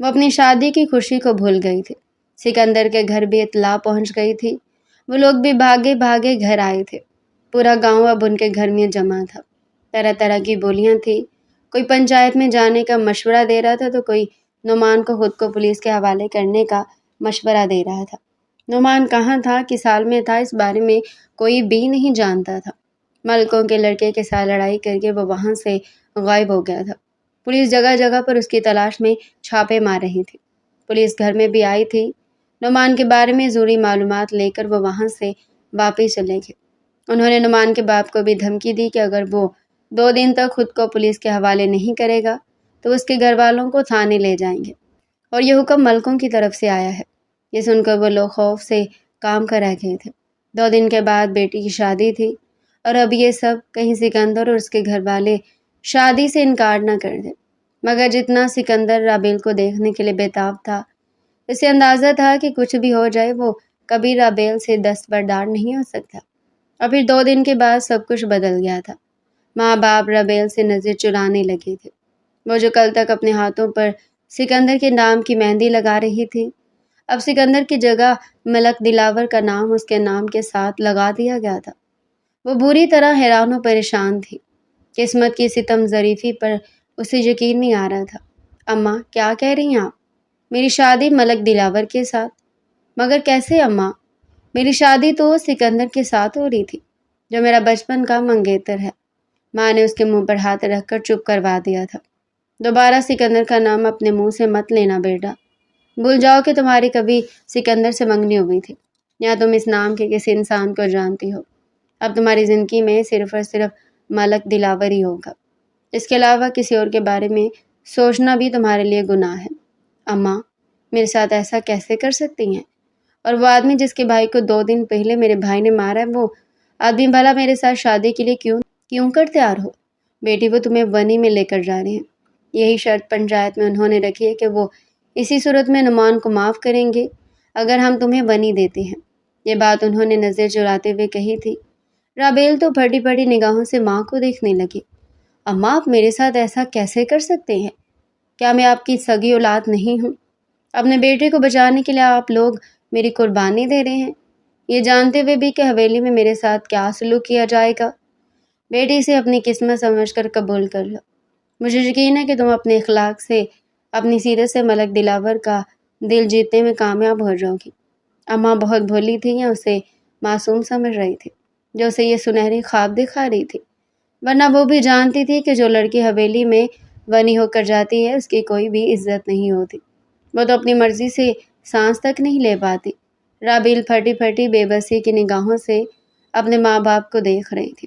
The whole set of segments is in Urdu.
وہ اپنی شادی کی خوشی کو بھول گئی تھی۔ سکندر کے گھر بھی اطلاع پہنچ گئی تھی۔ وہ لوگ بھی بھاگے بھاگے گھر آئے تھے۔ پورا گاؤں اب ان کے گھر میں جمع تھا۔ طرح طرح کی بولیاں تھیں۔ کوئی پنچایت میں جانے کا مشورہ دے رہا تھا تو کوئی نعمان کو خود کو پولیس کے حوالے کرنے کا مشورہ دے رہا تھا۔ نعمان کہاں تھا، کس حال میں تھا، اس بارے میں کوئی بھی نہیں جانتا تھا۔ ملکوں کے لڑکے کے ساتھ لڑائی کر کے وہ وہاں سے غائب ہو گیا تھا۔ پولیس جگہ جگہ پر اس کی تلاش میں چھاپے مار رہی تھی۔ پولیس گھر میں بھی آئی تھی۔ نعمان کے بارے میں ضروری معلومات لے کر وہ وہاں سے واپس چلے گئے۔ انہوں نے نعمان کے باپ کو بھی دھمکی دی کہ اگر وہ 2 دن تک خود کو پولیس کے حوالے نہیں کرے گا تو اس کے گھر والوں کو تھانے لے جائیں گے، اور یہ حکم ملکوں کی طرف سے آیا ہے۔ یہ سن کر وہ لوگ خوف سے کام کر رہ گئے تھے۔ 2 دن کے بعد بیٹی کی شادی تھی، اور اب یہ سب کہیں سکندر اور اس کے گھر والے شادی سے انکار نہ کر دیں۔ مگر جتنا سکندر رابیل کو دیکھنے کے لیے بےتاب تھا، اسے اندازہ تھا کہ کچھ بھی ہو جائے وہ کبھی رابیل سے دستبردار نہیں ہو سکتا۔ اور پھر 2 دن کے بعد سب کچھ بدل گیا تھا۔ ماں باپ رابیل سے نظر چرانے لگے تھے۔ وہ جو کل تک اپنے ہاتھوں پر سکندر کے نام کی مہندی لگا رہی تھی، اب سکندر کی جگہ ملک دلاور کا نام اس کے نام کے ساتھ لگا دیا گیا تھا۔ وہ بری طرح حیران و پریشان تھی۔ قسمت کی ستم ظریفی پر اسے یقین نہیں آ رہا تھا۔ اماں، کیا کہہ رہی ہیں آپ؟ میری شادی ملک دلاور کے ساتھ؟ مگر کیسے اماں؟ میری شادی تو سکندر کے ساتھ ہو رہی تھی، جو میرا بچپن کا منگیتر ہے۔ ماں نے اس کے منہ پر ہاتھ رکھ کر چپ کروا دیا تھا۔ دوبارہ سکندر کا نام اپنے منہ سے مت لینا بیٹا۔ بھول جاؤ کہ تمہاری کبھی سکندر سے منگنی ہوئی تھی، یا تم اس نام کے کسی انسان کو جانتی ہو۔ اب تمہاری زندگی میں صرف اور صرف ملک دلاور ہی ہوگا۔ اس کے علاوہ کسی اور کے بارے میں سوچنا بھی تمہارے لیے گناہ ہے۔ اماں، میرے ساتھ ایسا کیسے کر سکتی ہیں؟ اور وہ آدمی جس کے بھائی کو 2 دن پہلے میرے بھائی نے مارا ہے، وہ آدمی بھلا میرے ساتھ شادی کے لیے کیوں کر تیار ہو؟ بیٹی، وہ تمہیں ونی میں لے کر جا رہے ہیں۔ یہی شرط پنچایت میں انہوں نے رکھی ہے کہ وہ اسی صورت میں نعمان کو معاف کریں گے اگر ہم تمہیں ونی دیتے ہیں۔ یہ بات انہوں نے نظر چراتے ہوئے کہی تھی۔ رابیل تو پھٹی پھٹی نگاہوں سے ماں کو دیکھنے لگی۔ اماں، آپ میرے ساتھ ایسا کیسے کر سکتے ہیں؟ کیا میں آپ کی سگی اولاد نہیں ہوں؟ اپنے بیٹے کو بچانے کے لیے آپ لوگ میری قربانی دے رہے ہیں، یہ جانتے ہوئے بھی کہ حویلی میں میرے ساتھ کیا سلوک کیا جائے گا۔ بیٹی، اسے اپنی قسمت سمجھ کر قبول کر لو۔ مجھے یقین ہے کہ تم اپنے اخلاق سے، اپنی سیرت سے ملک دلاور کا دل جیتنے میں کامیاب ہو جاؤ گی۔ اماں بہت بھولی تھی یا اسے معصوم سمجھ رہی تھی جو اسے یہ سنہری خواب دکھا رہی تھی؟ ورنہ وہ بھی جانتی تھی کہ جو لڑکی حویلی میں ونی ہو کر جاتی ہے اس کی کوئی بھی عزت نہیں ہوتی۔ وہ تو اپنی مرضی سے سانس تک نہیں لے پاتی۔ رابیل پھٹی پھٹی بے بسی کی نگاہوں سے اپنے ماں باپ کو دیکھ رہی تھی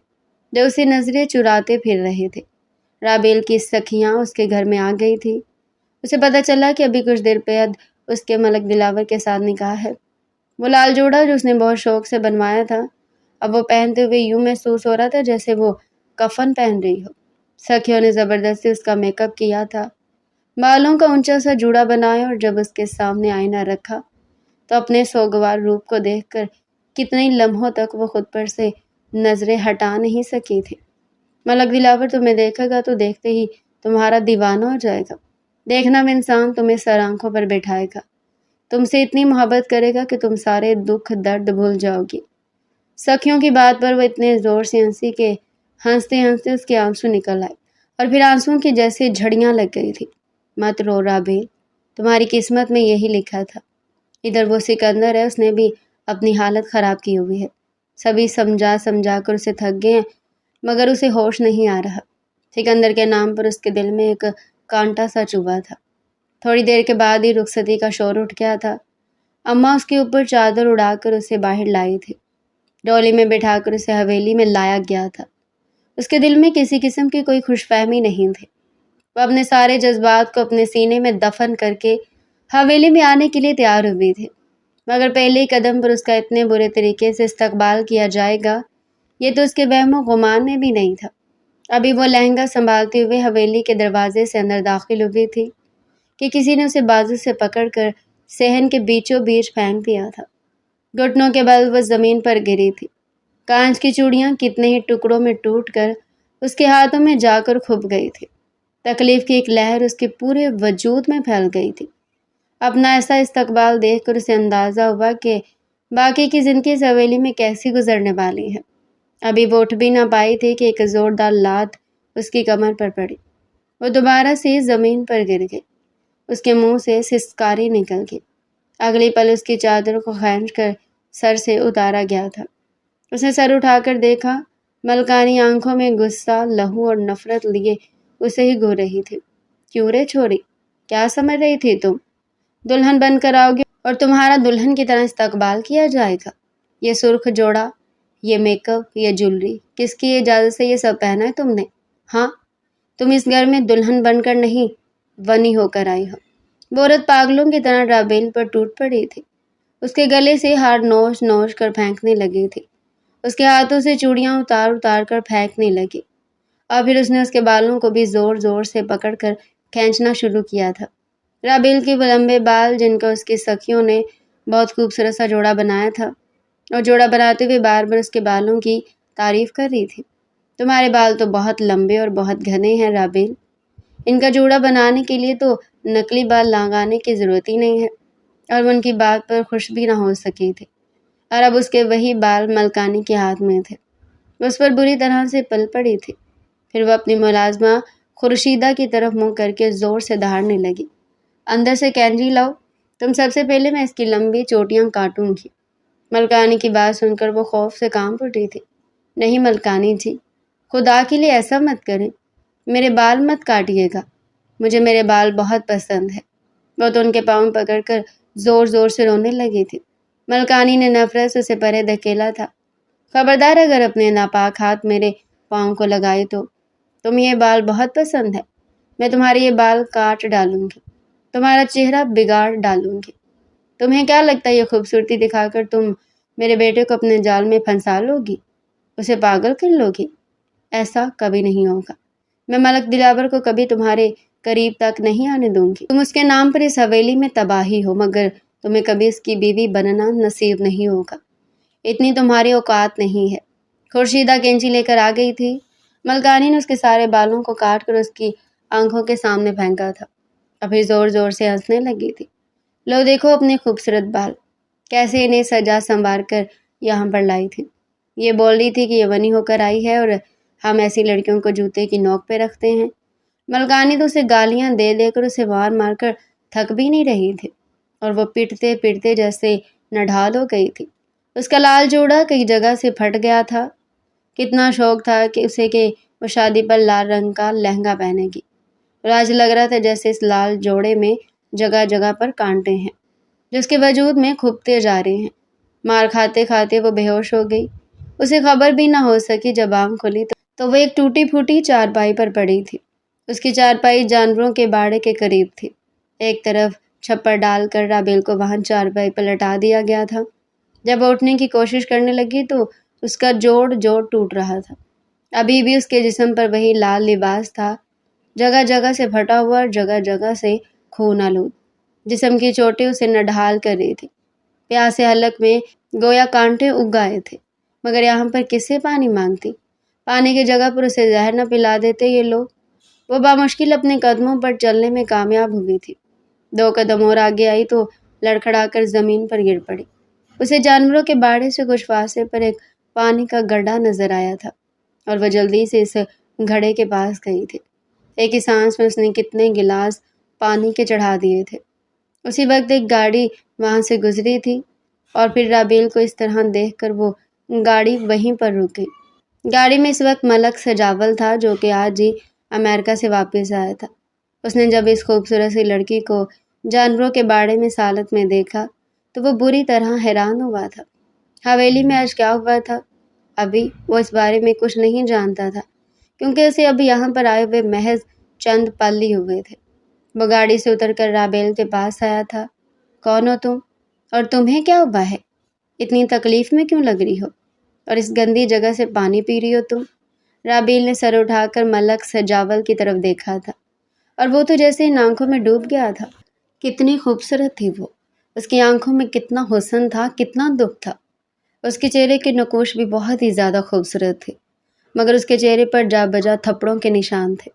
جو اسے نظریں چراتے پھر رہے تھے۔ رابیل کی سکھیاں اس کے گھر میں آ گئی تھی۔ اسے پتہ چلا کہ ابھی کچھ دیر بعد اس کے ملک دلاور کے ساتھ نکاح ہے۔ وہ لال جوڑا جو اس نے بہت شوق سے بنوایا تھا، اب وہ پہنتے ہوئے یوں محسوس ہو رہا تھا جیسے وہ کفن پہن رہی ہو۔ سکھیوں نے زبردستی اس کا میک اپ کیا تھا، بالوں کا اونچا سا جوڑا بنایا، اور جب اس کے سامنے آئینہ رکھا تو اپنے سوگوار روپ کو دیکھ کر کتنے لمحوں تک وہ خود پر سے نظریں ہٹا نہیں سکی تھی۔ ملک دلاور تمہیں دیکھے گا تو دیکھتے ہی تمہارا دیوانہ ہو جائے گا۔ دیکھنا میں انسان تمہیں سر آنکھوں پر بٹھائے گا، تم سے اتنی محبت کرے گا کہ تم سارے دکھ درد بھول جاؤ گی۔ سکھیوں کی بات پر وہ اتنے زور سے ہنسی کہ ہنستے ہنستے اس کے آنسو نکل آئے، اور پھر آنسوؤں کی جیسے جھڑیاں لگ گئی تھی۔ مت رو رابیل، تمہاری قسمت میں یہی لکھا تھا۔ ادھر وہ سکندر ہے، اس نے بھی اپنی حالت خراب کی ہوئی ہے۔ سبھی سمجھا سمجھا کر اسے تھک گئے ہیں، مگر اسے ہوش نہیں آ رہا۔ سکندر کے نام پر اس کے دل میں ایک کانٹا سا چبھا تھا۔ تھوڑی دیر کے بعد ہی رخصتی کا شور اٹھ گیا تھا۔ اماں اس کے اوپر چادر اڑا کر اسے باہر لائی تھی۔ ڈولی میں بٹھا کر اسے حویلی میں لایا گیا تھا۔ اس کے دل میں کسی قسم کی کوئی خوش فہمی نہیں تھی۔ وہ اپنے سارے جذبات کو اپنے سینے میں دفن کر کے حویلی میں آنے کے لیے تیار ہوئی تھی، مگر پہلے قدم پر اس کا اتنے برے طریقے سے استقبال کیا جائے گا یہ تو اس کے وہم و گمان میں بھی نہیں تھا۔ ابھی وہ لہنگا سنبھالتے ہوئے حویلی کے دروازے سے اندر داخل ہوئی تھی کہ کسی نے اسے بازو سے پکڑ کر صحن کے بیچوں بیچ پھینک دیا تھا۔ گھٹنوں کے بل وہ زمین پر گری تھی۔ کانچ کی چوڑیاں کتنے ہی ٹکڑوں میں ٹوٹ کر اس کے ہاتھوں میں جا کر کھپ گئی تھی۔ تکلیف کی ایک لہر اس کے پورے وجود میں پھیل گئی تھی۔ اپنا ایسا استقبال دیکھ کر اسے اندازہ ہوا کہ باقی کی زندگی اس حویلی میں کیسی گزرنے والی ہے۔ ابھی وہ اٹھ بھی نہ پائی تھی کہ ایک زوردار لات اس کی کمر پر پڑی۔ وہ دوبارہ سے زمین پر گر گئی۔ اس کے منہ سے سسکاری نکل گئی۔ اگلی پل اس کی چادر کو کھینچ کر سر سے اتارا گیا تھا۔ اس نے سر اٹھا کر دیکھا، ملکانی آنکھوں میں غصہ، لہو اور نفرت لیے اسے ہی گھور رہی تھی۔ کیوں رے چھوری، کیا سمجھ رہی تھی تم؟ دلہن بن کر آؤ گی اور تمہارا دلہن کی طرح استقبال کیا جائے گا؟ یہ سرخ جوڑا، یہ میک اپ، یہ جولری، کس کی اجازت سے یہ سب پہنا ہے تم نے؟ ہاں، تم اس گھر میں دلہن بن کر نہیں، ونی ہو کر آئی ہو۔ وہ عورت پاگلوں کی طرح رابیل پر ٹوٹ پڑی تھی۔ اس کے گلے سے ہار نوچ نوچ کر پھینکنے لگی تھی۔ اس کے ہاتھوں سے چوڑیاں اتار اتار کر پھینکنے لگی، اور پھر اس نے اس کے بالوں کو بھی زور زور سے پکڑ کر کھینچنا شروع کیا تھا۔ رابیل کے وہ لمبے بال جن کا اس کی سکھیوں نے بہت خوبصورت سا جوڑا بنایا تھا، اور جوڑا بناتے ہوئے بار بار اس کے بالوں کی تعریف کر رہی تھی۔ تمہارے بال تو بہت لمبے اور بہت گھنے ہیں رابیل، ان کا جوڑا بنانے کے لیے تو نقلی بال لگانے کی ضرورت ہی نہیں ہے۔ اور وہ ان کی بات پر خوش بھی نہ ہو سکی تھی، اور اب اس کے وہی بال ملکانی کے ہاتھ میں تھے۔ وہ اس پر بری طرح سے پل پڑی تھی۔ پھر وہ اپنی ملازمہ خورشیدہ کی طرف منہ کر کے زور سے دہاڑنے لگی۔ اندر سے کینچی لاؤ، تم سب سے پہلے میں اس کی لمبی چوٹیاں کاٹوں گی۔ ملکانی کی بات سن کر وہ خوف سے کانپ اٹھی تھی۔ نہیں ملکانی جی، خدا کے لیے ایسا مت کریں، میرے بال مت کاٹیے گا، مجھے میرے بال بہت پسند ہے۔ وہ تو ان کے پاؤں پکڑ کر زور زور سے رونے لگی تھی۔ ملکانی نے نفرت سے اسے پرے دھکیلا تھا۔ خبردار اگر اپنے ناپاک ہاتھ میرے پاؤں کو لگائے تو تمہیں یہ بال بہت پسند ہے، میں تمہارے یہ بال کاٹ ڈالوں گی، تمہارا چہرہ بگاڑ ڈالوں گی۔ تمہیں کیا لگتا ہے یہ خوبصورتی دکھا کر تم میرے بیٹے کو اپنے جال میں پھنسا لو گی، اسے پاگل کر لو گی؟ ایسا کبھی نہیں ہوگا۔ میں ملک دلاور کو کبھی تمہارے قریب تک نہیں آنے دوں گی۔ تم اس کے نام پر اس حویلی میں تباہی ہو، مگر تمہیں کبھی اس کی بیوی بننا نصیب نہیں ہوگا، اتنی تمہاری اوقات نہیں ہے۔ خورشیدہ کینچی لے کر آ گئی تھی۔ ملکانی نے اس کے سارے بالوں کو کاٹ کر اس کی آنکھوں کے سامنے پھینکا تھا، اور پھر زور زور سے ہنسنے لگی تھی۔ لو دیکھو اپنے خوبصورت بال، کیسے انہیں سجا سنوار کر یہاں پر لائی تھی۔ یہ بول رہی تھی کہ یہ ونی ہو کر آئی ہے اور ہم ایسی لڑکیوں کو جوتے کی نوک پہ رکھتے ہیں۔ ملکانی تو اسے گالیاں دے دے کر اسے مار مار کر تھک بھی نہیں رہی تھی، اور وہ پٹتے پٹتے جیسے نڈھال ہو گئی تھی۔ اس کا لال جوڑا کئی جگہ سے پھٹ گیا تھا۔ کتنا شوق تھا کہ اسے کہ وہ شادی پر لال رنگ کا لہنگا پہنے گی، اور آج لگ رہا تھا جیسے اس لال جوڑے میں جگہ جگہ پر کانٹے ہیں جو اس کے وجود میں کھبتے جا رہے ہیں۔ مار کھاتے کھاتے وہ بے ہوش ہو گئی۔ اسے خبر بھی نہ ہو سکی، جب آنکھ کھلی تو وہ ایک ٹوٹی پھوٹی چارپائی پر پڑی تھی۔ اس کی چارپائی جانوروں کے باڑے کے قریب تھی۔ ایک طرف چھپر ڈال کر رابیل کو وہاں چارپائی پر لٹا دیا گیا تھا۔ جب وہ اٹھنے کی کوشش کرنے لگی تو اس کا جوڑ ٹوٹ رہا تھا۔ ابھی بھی اس کے جسم پر وہی لال لباس تھا، جگہ جگہ سے پھٹا ہوا اور جگہ جگہ سے خون آلود۔ جسم کی چوٹیں اسے نڈھال کر رہی تھی۔ پیاسے حلق میں گویا کانٹے اگ گئے تھے، مگر یہاں پر کس سے پانی مانگتی؟ پانی کی جگہ پر اسے زہر نہ پلا دیتے یہ لوگ؟ وہ بامشکل اپنے قدموں پر چلنے میں کامیاب ہوئی تھی۔ 2 قدم اور آگے آئی تو لڑکھڑا کر زمین پر گر پڑی۔ اسے جانوروں کے باڑے سے کچھ فاصلے پر ایک پانی کا گڑھا نظر آیا تھا، اور وہ جلدی سے اس گھڑے کے پاس گئی تھی۔ ایک ہی سانس میں اس نے کتنے گلاس پانی کے چڑھا دیے تھے۔ اسی وقت ایک گاڑی وہاں سے گزری تھی، اور پھر رابیل کو اس طرح دیکھ کر وہ گاڑی وہیں پر رک گئی۔ گاڑی میں اس وقت ملک سجاول تھا، جو کہ آج ہی امریکہ سے واپس آیا تھا۔ اس نے جب اس خوبصورت سی لڑکی کو جانوروں کے باڑے میں اس حالت میں دیکھا تو وہ بری طرح حیران ہوا تھا۔ حویلی میں آج کیا ہوا تھا؟ ابھی وہ اس بارے میں کچھ نہیں جانتا تھا، کیونکہ اسے ابھی یہاں پر آئے ہوئے محض چند پل ہی ہوئے تھے۔ وہ گاڑی سے اتر کر رابیل کے پاس آیا تھا۔ کون ہو تم؟ اور تمہیں کیا ہوا ہے؟ اتنی تکلیف میں کیوں لگ رہی ہو؟ اور اس گندی جگہ سے پانی پی رہی ہو تم؟ رابیل نے سر اٹھا کر ملک سجاول کی طرف دیکھا تھا، اور وہ تو جیسے ان آنکھوں میں ڈوب گیا تھا۔ کتنی خوبصورت تھی وہ، اس کی آنکھوں میں کتنا حسن تھا، کتنا دکھ تھا۔ اس کے چہرے کے نقوش بھی بہت ہی زیادہ خوبصورت تھے، مگر اس کے چہرے پر جا بجا تھپڑوں کے نشان تھے،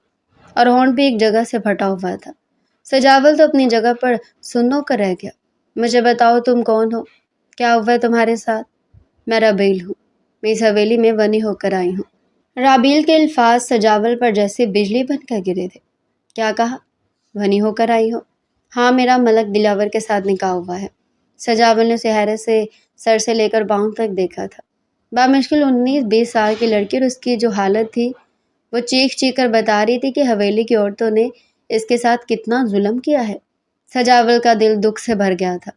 اور ہونٹ بھی ایک جگہ سے پھٹا ہوا تھا۔ سجاول تو اپنی جگہ پر سنو کر رہ گیا۔ مجھے بتاؤ تم کون ہو؟ کیا ہوا ہے تمہارے ساتھ؟ میں رابیل ہوں، میں اس حویلی میں بنی ہو کر آئی ہوں۔ رابیل کے الفاظ سجاول پر جیسے بجلی بن کر گرے تھے۔ کیا کہا؟ بنی ہو کر آئی ہو؟ ہاں، میرا ملک دلاور کے ساتھ نکاح ہوا ہے۔ سجاول نے اسے حیرت سے سر سے لے کر پاؤں تک دیکھا تھا۔ بامشکل 19-20 سال کی لڑکی اور اس کی جو حالت تھی، وہ چیخ چیخ کر بتا رہی تھی کہ حویلی کی عورتوں نے اس کے ساتھ کتنا ظلم کیا ہے۔ سجاول کا دل دکھ سے بھر گیا تھا۔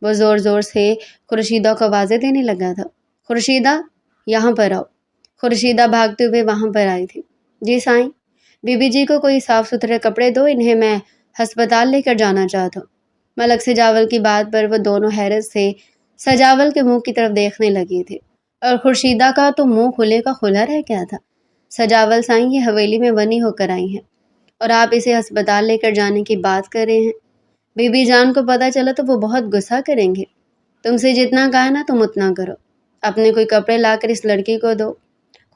وہ زور زور سے خورشیدہ کو آوازیں دینے لگا تھا۔ خورشیدہ، یہاں پر آؤ۔ خورشیدہ بھاگتے ہوئے وہاں پر آئی تھی۔ جی سائیں، بی بی جی کو کوئی صاف ستھرے کپڑے دو، انہیں میں ہسپتال لے کر جانا چاہتا ہوں۔ ملک سجاول کی بات پر وہ دونوں حیرت سے سجاول کے منہ کی طرف دیکھنے لگی تھی، اور خورشیدہ کا تو منہ کھلے کا کھلا رہ گیا تھا۔ سجاول سائیں، یہ حویلی میں بنی ہو کر آئی ہیں اور آپ اسے ہسپتال لے کر جانے کی بات کر رہے ہیں۔ بی بی جان کو پتہ چلا تو وہ بہت غصہ کریں گے۔ تم سے جتنا کہا نا تم اتنا کرو، اپنے کوئی کپڑے لا کر اس لڑکی کو دو۔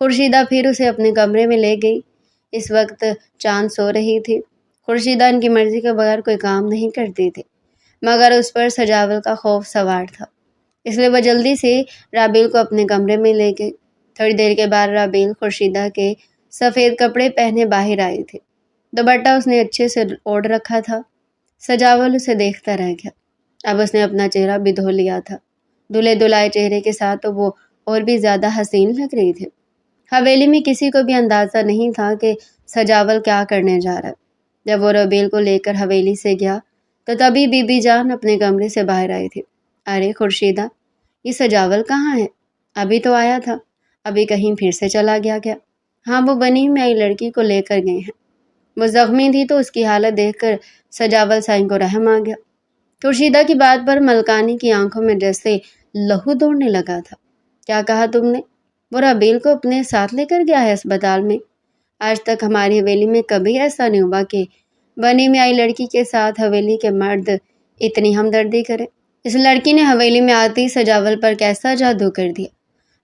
خورشیدہ پھر اسے اپنے کمرے میں لے گئی۔ اس وقت چاند سو رہی تھی۔ خورشیدہ ان کی مرضی کے بغیر کوئی کام نہیں کرتی تھی، مگر اس پر سجاول کا خوف سوار تھا، اس لیے وہ جلدی سے رابیل کو اپنے کمرے میں لے گئی۔ تھوڑی دیر کے بعد رابیل خورشیدہ کے سفید کپڑے پہنے باہر آئی تھی۔ دوپٹہ اس نے اچھے سے اوڑھ رکھا تھا۔ سجاول اسے دیکھتا رہ گیا۔ اب اس نے اپنا چہرہ بھی دھو لیا تھا۔ دھلے دھلائے چہرے کے ساتھ تو وہ اور بھی زیادہ حسین لگ رہی تھی۔ حویلی میں کسی کو بھی اندازہ نہیں تھا کہ سجاول کیا کرنے جا رہا ہے۔ جب وہ رابیل کو لے کر حویلی سے گیا تو تبھی بی بی جان اپنے کمرے سے باہر آئی تھی۔ ارے خورشیدہ، یہ سجاول کہاں ہے؟ ابھی تو آیا تھا، ابھی کہیں پھر سے چلا گیا کیا؟ ہاں، وہ بنی میں آئی لڑکی کو لے کر گئے ہیں۔ وہ زخمی تھی تو اس کی حالت دیکھ کر سجاول سائیں کو رحم آ گیا۔ خورشیدہ کی بات پر ملکانی کی آنکھوں میں جیسے لہو دوڑنے لگا تھا۔ کیا کہا تم نے؟ وہ رابیل کو اپنے ساتھ لے کر گیا ہے اسپتال میں؟ آج تک ہماری حویلی میں کبھی ایسا نہیں ہوا کہ بنی میں آئی لڑکی کے ساتھ حویلی کے مرد اتنی ہمدردی کرے۔ اس لڑکی نے حویلی میں آتی سجاول پر کیسا جادو کر دیا۔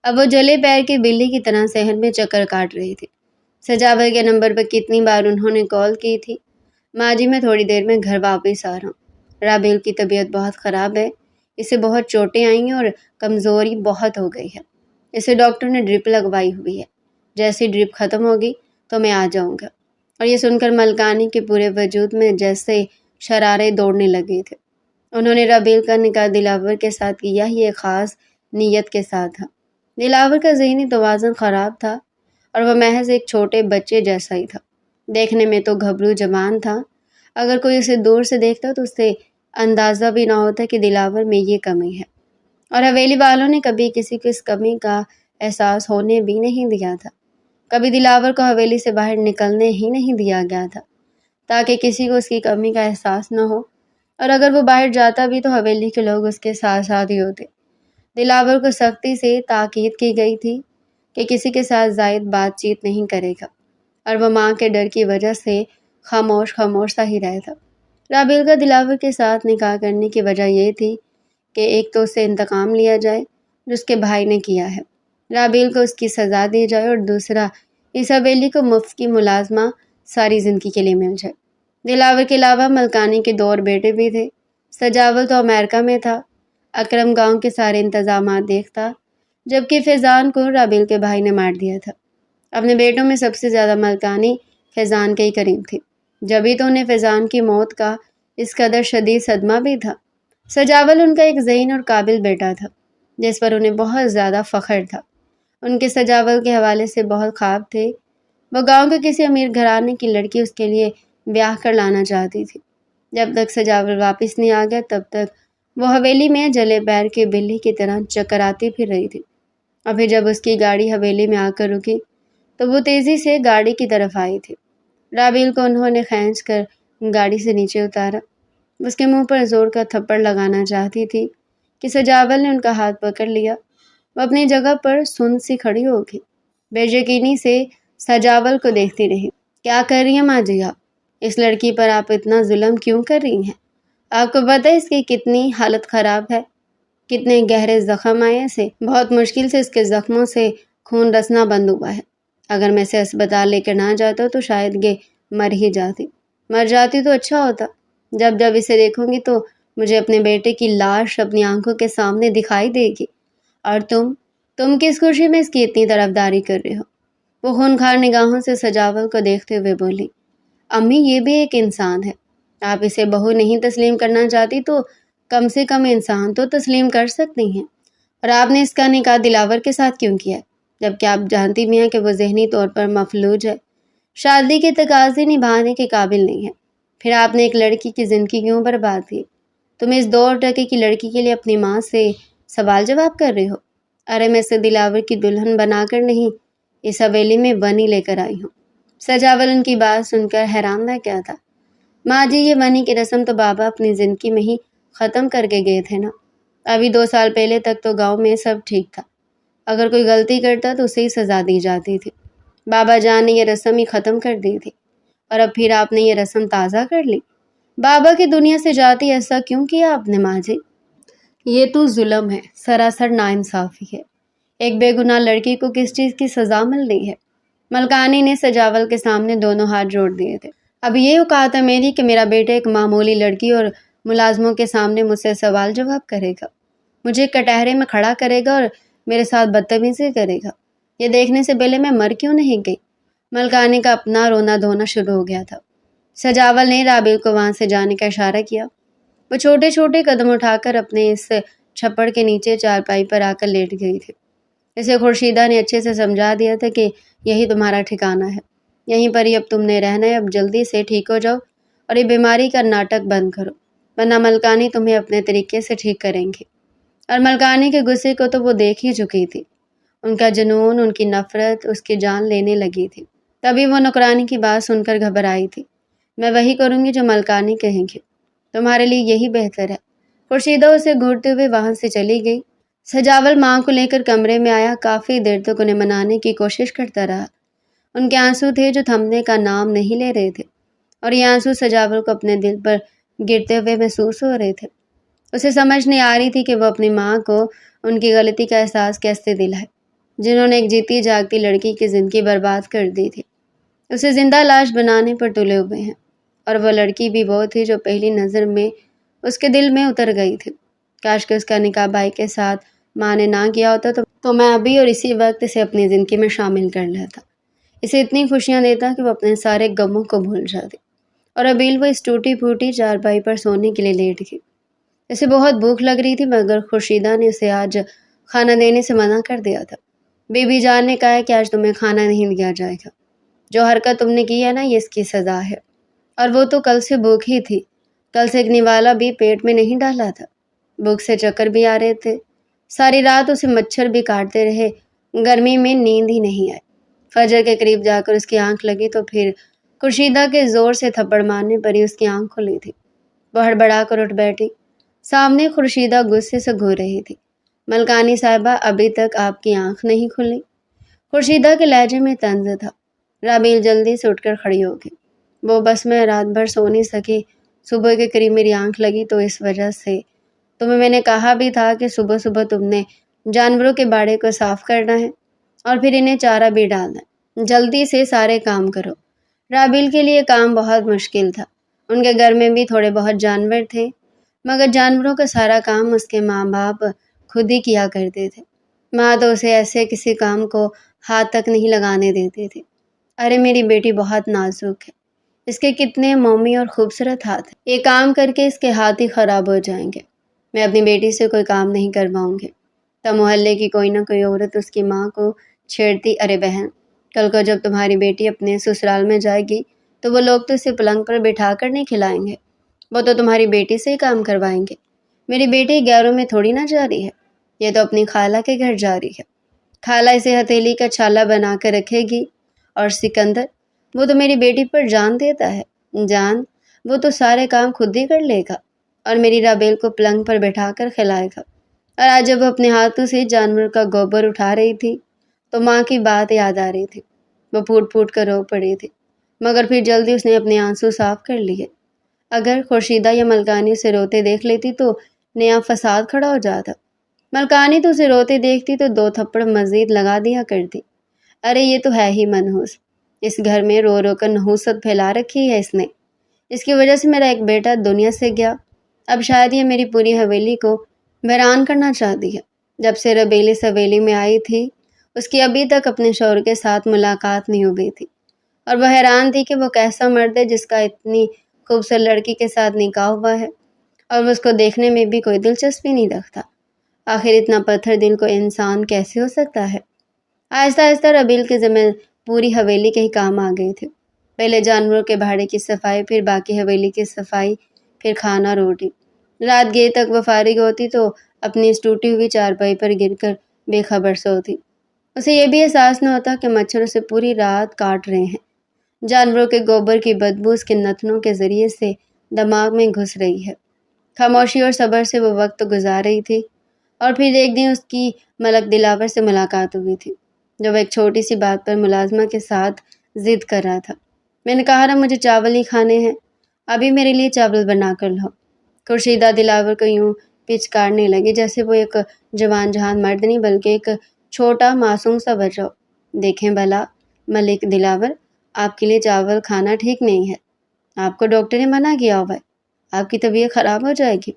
اب وہ جلے پیر کی بلی کی طرح صحن میں چکر کاٹ رہی تھی۔ سجاول کے نمبر پر کتنی بار انہوں نے کال کی تھی۔ ماں جی، میں تھوڑی دیر میں گھر واپس آ رہا ہوں۔ رابیل کی طبیعت بہت خراب ہے، اسے بہت چوٹیں آئی ہیں اور کمزوری بہت ہو گئی ہے۔ اسے ڈاکٹر نے ڈرپ لگوائی ہوئی ہے۔ جیسی ڈرپ ختم ہوگی تو میں آ جاؤں گا۔ اور یہ سن کر ملکانی کے پورے وجود میں جیسے شرارے دوڑنے لگے تھے۔ انہوں نے رابیل کا نکاح دلاور کے ساتھ کیا ہی ایک خاص نیت کے ساتھ تھا۔ دلاور کا ذہنی توازن خراب تھا اور وہ محض ایک چھوٹے بچے جیسا ہی تھا۔ دیکھنے میں تو گھبرو جوان تھا۔ اگر کوئی اسے دور سے دیکھتا تو اسے اندازہ بھی نہ ہوتا کہ دلاور میں یہ کمی ہے، اور حویلی والوں نے کبھی کسی کو اس کمی کا احساس ہونے بھی نہیں دیا تھا۔ کبھی دلاور کو حویلی سے باہر نکلنے ہی نہیں دیا گیا تھا تاکہ کسی کو اس کی کمی کا احساس نہ ہو، اور اگر وہ باہر جاتا بھی تو حویلی کے لوگ اس کے ساتھ ساتھ ہی ہوتے۔ دلاور کو سختی سے تاکید کی گئی تھی کہ کسی کے ساتھ زائد بات چیت نہیں کرے گا، اور وہ ماں کے ڈر کی وجہ سے خاموش سا ہی رہتا۔ رابیل کا دلاور کے ساتھ نکاح کرنے کی وجہ یہ تھی کہ ایک تو اس سے انتقام لیا جائے جو اس کے بھائی نے کیا ہے، رابیل کو اس کی سزا دی جائے، اور دوسرا اس حویلی کو مفت کی ملازمہ ساری زندگی کے لیے مل جائے۔ دلاور کے علاوہ ملکانی کے 2 اور بیٹے بھی تھے۔ سجاول تو امریکہ میں تھا، اکرم گاؤں کے سارے انتظامات دیکھتا، جبکہ فیضان کو رابیل کے بھائی نے مار دیا تھا۔ اپنے بیٹوں میں سب سے زیادہ ملکانی فیضان کے ہی قریب تھی، جبھی تو انہیں فیضان کی موت کا اس قدر شدید صدمہ بھی تھا۔ سجاول ان کا ایک ذہین اور قابل بیٹا تھا جس پر انہیں بہت زیادہ فخر تھا۔ ان کے سجاول کے حوالے سے بہت خواب تھے۔ وہ گاؤں کے کسی امیر گھرانے کی لڑکی اس کے لیے بیاہ کر لانا چاہتی تھی۔ جب تک سجاول واپس نہیں آ گیا تب تک وہ حویلی میں جلے پیر کی بلی کی طرح چکراتی پھر رہی تھی۔ ابھی جب اس کی گاڑی حویلی میں آ کر رکی تو وہ تیزی سے گاڑی کی طرف آئی تھی۔ رابیل کو انہوں نے کھینچ کر گاڑی سے نیچے اتارا۔ اس کے منہ پر زور کا تھپڑ لگانا چاہتی تھی کہ سجاول نے ان کا ہاتھ پکڑ لیا۔ وہ اپنی جگہ پر سن سی کھڑی ہو گئی، بے یقینی سے سجاول کو دیکھتی رہی۔ کیا کر رہی ہیں ماں جی آپ؟ اس لڑکی پر آپ اتنا ظلم کیوں کر رہی ہیں؟ آپ کو پتہ ہے اس کی کتنی حالت خراب ہے، کتنے گہرے زخم آئے اسے، بہت مشکل سے اس کے زخموں سے خون رسنا بند ہوا ہے۔ اگر میں اسے اسپتال لے کر نہ جاتا تو شاید یہ مر ہی جاتی۔ مر جاتی تو اچھا ہوتا، جب جب اسے دیکھوں گی تو مجھے اپنے بیٹے کی لاش اپنی آنکھوں کے سامنے دکھائی دے گی۔ اور تم کس خوشی میں اس کی اتنی طرفداری کر رہے ہو؟ وہ خونخوار نگاہوں سے سجاول کو دیکھتے ہوئے بولی۔ امی، یہ بھی ایک انسان ہے۔ آپ اسے بہو نہیں تسلیم کرنا چاہتی تو کم سے کم انسان تو تسلیم کر سکتی ہیں۔ اور آپ نے اس کا نکاح دلاور کے ساتھ کیوں کیا ہے، جبکہ آپ جانتی بھی ہیں کہ وہ ذہنی طور پر مفلوج ہے، شادی کے تقاضے نبھانے کے قابل نہیں ہے۔ پھر آپ نے ایک لڑکی کی زندگی کیوں برباد کی؟ تم اس 2 ٹکے کی لڑکی کے لیے اپنی ماں سے سوال جواب کر رہے ہو؟ ارے میں اسے دلاور کی دلہن بنا کر نہیں، اس حویلی میں بنی لے کر آئی ہوں۔ سجاول ان کی بات سن کر حیران رہ گیا تھا۔ ماں جی، یہ بنی کی رسم تو بابا اپنی زندگی میں ہی ختم کر کے گئے تھے نا۔ ابھی 2 سال پہلے تک تو گاؤں میں سب ٹھیک تھا، اگر کوئی غلطی کرتا تو اسے ہی سزا دی جاتی تھی۔ بابا جان نے یہ رسم ہی ختم کر دی تھی، اور اب پھر آپ نے یہ رسم تازہ کر لی۔ بابا کی دنیا سے جاتی ایسا کیوں کیا آپ نے ماں جی؟ یہ تو ظلم ہے، سراسر ناانصافی ہے۔ ایک بے گناہ لڑکی کو کس چیز کی سزا مل رہی ہے؟ ملکانی نے سجاول کے سامنے دونوں ہاتھ جوڑ دیے تھے۔ اب یہ اوقات ہے میری کہ میرا بیٹا ایک معمولی لڑکی اور ملازموں کے سامنے مجھ سے سوال جواب کرے گا، مجھے کٹہرے میں کھڑا کرے گا اور میرے ساتھ بدتمیزی کرے گا؟ یہ دیکھنے سے پہلے میں مر کیوں نہیں گئی؟ ملکانی کا اپنا رونا دھونا شروع ہو گیا تھا۔ سجاول نے رابیل کو وہاں سے جانے کا اشارہ کیا۔ وہ چھوٹے چھوٹے قدم اٹھا کر اپنے اس چھپڑ کے نیچے چارپائی پر آ کر لیٹ گئی تھی۔ اسے خورشیدہ نے اچھے سے سمجھا دیا تھا کہ یہی تمہارا ٹھکانہ ہے، یہیں پر ہی اب تم نے رہنا ہے۔ اب جلدی سے ٹھیک ہو جاؤ اور یہ بیماری کا ناٹک بند کرو، ورنہ ملکانی تمہیں اپنے طریقے سے ٹھیک کریں گی۔ اور ملکانی کے غصے کو تو وہ دیکھ ہی چکی تھی۔ ان کا جنون، ان کی نفرت اس کی جان لینے لگی تھی۔ تبھی وہ نوکرانی کی بات سن کر گھبرائی تھی۔ میں وہی کروں گی جو ملکانی کہیں گی، تمہارے لیے یہی بہتر ہے۔ خورشیدہ اسے گھورتے ہوئے وہاں سے چلی گئی۔ سجاول ماں کو لے کر کمرے میں آیا، کافی دیر تک انہیں منانے کی کوشش کرتا رہا۔ ان کے آنسو تھے جو تھمنے کا نام نہیں لے رہے تھے، اور یہ آنسو سجاول کو اپنے دل پر گرتے ہوئے محسوس ہو رہے تھے۔ اسے سمجھ نہیں آ رہی تھی کہ وہ اپنی ماں کو ان کی غلطی کا احساس کیسے دلائے، جنہوں نے ایک جیتی جاگتی لڑکی کی زندگی برباد کر دی تھی۔ اسے زندہ لاش بنانے پر تلے ہوئے ہیں، اور وہ لڑکی بھی وہ تھی جو پہلی نظر میں اس کے دل میں اتر گئی تھی۔ کاش کہ اس کا نکاح بھائی کے ساتھ ماں نے نہ کیا ہوتا تو میں ابھی اور اسی وقت اسے اپنی زندگی میں شامل کر لیتا، اسے اتنی خوشیاں دیتا کہ وہ اپنے سارے غموں کو بھول جاتی۔ اور ابیل وہ اس ٹوٹی پھوٹی چارپائی پر سونے کے لیے لیٹ گئی۔ اسے بہت بھوک لگ رہی تھی، مگر خورشیدہ نے اسے آج کھانا دینے سے منع کر دیا تھا۔ بی بی جان نے کہا کہ آج تمہیں کھانا نہیں دیا جائے گا، جو حرکت تم نے کی ہے نا، یہ اس کی سزا ہے۔ اور وہ تو کل سے بھوکی تھی، کل سے ایک نوالا بھی پیٹ میں نہیں ڈالا تھا، بھوک سے چکر بھی آ رہے تھے، ساری رات اسے مچھر بھی کاٹتے رہے، گرمی میں نیند ہی نہیں آئی۔ فجر کے قریب جا کر اس کی آنکھ لگی تو پھر خورشیدہ کے زور سے تھپڑ مارنے پر ہی اس کی آنکھ کھلی تھی۔ وہ ہڑبڑا کر اٹھ بیٹھی۔ سامنے خورشیدہ غصے سے گھور رہی تھی۔ ملکانی صاحبہ، ابھی تک آپ کی آنکھ نہیں کھلی؟ خورشیدہ کے لہجے میں طنز تھا۔ رابیل جلدی سے اٹھ کر کھڑی ہو گئی۔ وہ بس میں رات بھر سو نہیں سکی، صبح کے قریب میری آنکھ لگی تو اس وجہ سے۔ تمہیں میں نے کہا بھی تھا کہ صبح صبح تم نے جانوروں کے باڑے کو صاف کرنا ہے اور پھر انہیں چارہ بھی ڈالنا ہے۔ جلدی سے سارے کام کرو۔ رابیل کے لیے کام بہت مشکل تھا۔ ان کے گھر میں بھی تھوڑے بہت جانور تھے، مگر جانوروں کا سارا کام اس کے ماں باپ خود ہی کیا کرتے تھے۔ ماں تو اسے ایسے کسی کام کو ہاتھ تک نہیں لگانے دیتی تھی۔ ارے میری بیٹی بہت نازک ہے، اس کے کتنے مومی اور خوبصورت ہاتھ ہیں، یہ کام کر کے اس کے ہاتھ ہی خراب ہو جائیں گے۔ میں اپنی بیٹی سے کوئی کام نہیں کرواؤں گی۔ تب محلے کی کوئی نہ کوئی عورت اس کی ماں کو چھیڑتی، ارے بہن، کل کو جب تمہاری بیٹی اپنے سسرال میں جائے گی تو وہ لوگ تو اسے پلنگ پر بٹھا کر نہیں کھلائیں گے، وہ تو تمہاری بیٹی سے ہی کام کروائیں گے۔ میری بیٹی گیروں میں تھوڑی نہ جا رہی ہے، یہ تو اپنی خالہ کے گھر جا رہی ہے۔ خالہ اسے ہتھیلی کا چھالا بنا کر رکھے گی، اور سکندر، وہ تو میری بیٹی پر جان دیتا ہے، جان، وہ تو سارے کام خود ہی کر لے گا اور میری رابیل کو پلنگ پر بٹھا کر کھلائے گا۔ اور آج جب وہ اپنے ہاتھوں سے جانور کا گوبر اٹھا رہی تھی تو ماں کی بات یاد آ رہی تھی۔ وہ پھوٹ پھوٹ کر رو پڑی تھی، مگر پھر جلدی اس نے اپنے آنسو صاف کر لیے۔ اگر خورشیدہ یا ملکانی اسے روتے دیکھ لیتی تو نیا فساد کھڑا ہو جاتا۔ ملکانی تو اسے روتے دیکھتی تو 2 تھپڑ مزید لگا دیا کرتی۔ ارے یہ تو ہے ہی منحوس، اس گھر میں رو رو کر نحوست پھیلا رکھی ہے اس نے، اس کی وجہ سے میرا ایک بیٹا دنیا سے گیا۔ اب شاید یہ میری پوری حویلی کو ویران کرنا چاہتی ہے۔ جب سے ربیل اس حویلی میں آئی تھی، اس کی ابھی تک اپنے شوہر کے ساتھ ملاقات نہیں ہوئی تھی، اور وہ حیران تھی کہ وہ کیسا مرد ہے جس کا اتنی خوبصورت لڑکی کے ساتھ نکاح ہوا ہے اور وہ اس کو دیکھنے میں بھی کوئی دلچسپی نہیں رکھتا۔ آخر اتنا پتھر دل کو انسان کیسے ہو سکتا ہے؟ آہستہ آہستہ ربیل کے ذمہ پوری حویلی کے ہی کام آ گئے تھے۔ پہلے جانوروں کے بھاڑے کی صفائی، پھر باقی حویلی کی صفائی، پھر کھانا روٹی۔ رات گئے تک وہ فارغ ہوتی تو اپنی اس ٹوٹی ہوئی چارپائی پر گر کر بے خبر سوتی۔ اسے یہ بھی احساس نہ ہوتا کہ مچھر اسے پوری رات کاٹ رہے ہیں۔ جانوروں کے گوبر کی بدبو اس کے نتنوں کے ذریعے سے دماغ میں گھس رہی ہے۔ خاموشی اور صبر سے وہ وقت گزار رہی تھی، اور پھر ایک دن اس کی ملک دلاور سے ملاقات ہوئی تھی، جو وہ ایک چھوٹی سی بات پر ملازمہ کے ساتھ ضد کر رہا تھا۔ میں نے کہا، مجھے چاول ہی کھانے ہیں، ابھی میرے لیے چاول بنا کر لاؤ۔ خورشیدہ دلاور کو یوں پچکارنے لگی جیسے وہ ایک جوان جہان مرد نہیں بلکہ ایک چھوٹا معصوم سا بچہ ہو۔ دیکھیں بھلا ملک دلاور، آپ کے لیے چاول کھانا ٹھیک نہیں ہے، آپ کو ڈاکٹر نے منع کیا ہوا ہے، آپ کی طبیعت خراب ہو جائے گی۔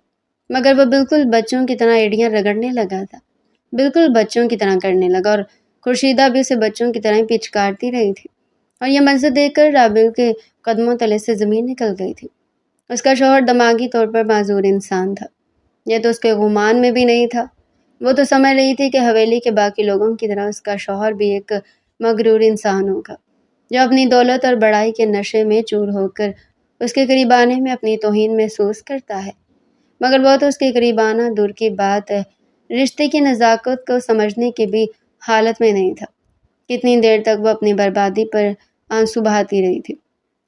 مگر وہ بالکل بچوں کی طرح ایڑیاں رگڑنے لگا تھا، بالکل بچوں کی طرح کرنے لگا، اور خورشیدہ بھی اسے بچوں کی طرح ہی پچکارتی رہی تھی۔ اور یہ منظر دیکھ کر رابل کے قدموں تلے سے زمین نکل گئی تھی۔ اس کا شوہر دماغی طور پر معذور انسان تھا، یہ تو اس کے گمان میں بھی نہیں تھا۔ وہ تو سمجھ رہی تھی کہ حویلی کے باقی لوگوں کی طرح اس کا شوہر بھی ایک مغرور انسان ہوگا، جو اپنی دولت اور بڑائی کے نشے میں چور ہو کر اس کے قریب آنے میں اپنی توہین محسوس کرتا ہے۔ مگر وہ تو اس کے قریب آنا دور کی بات ہے، رشتے کی نزاکت کو سمجھنے کی بھی حالت میں نہیں تھا۔ کتنی دیر تک وہ اپنی بربادی پر آنسو بہاتی رہی تھی۔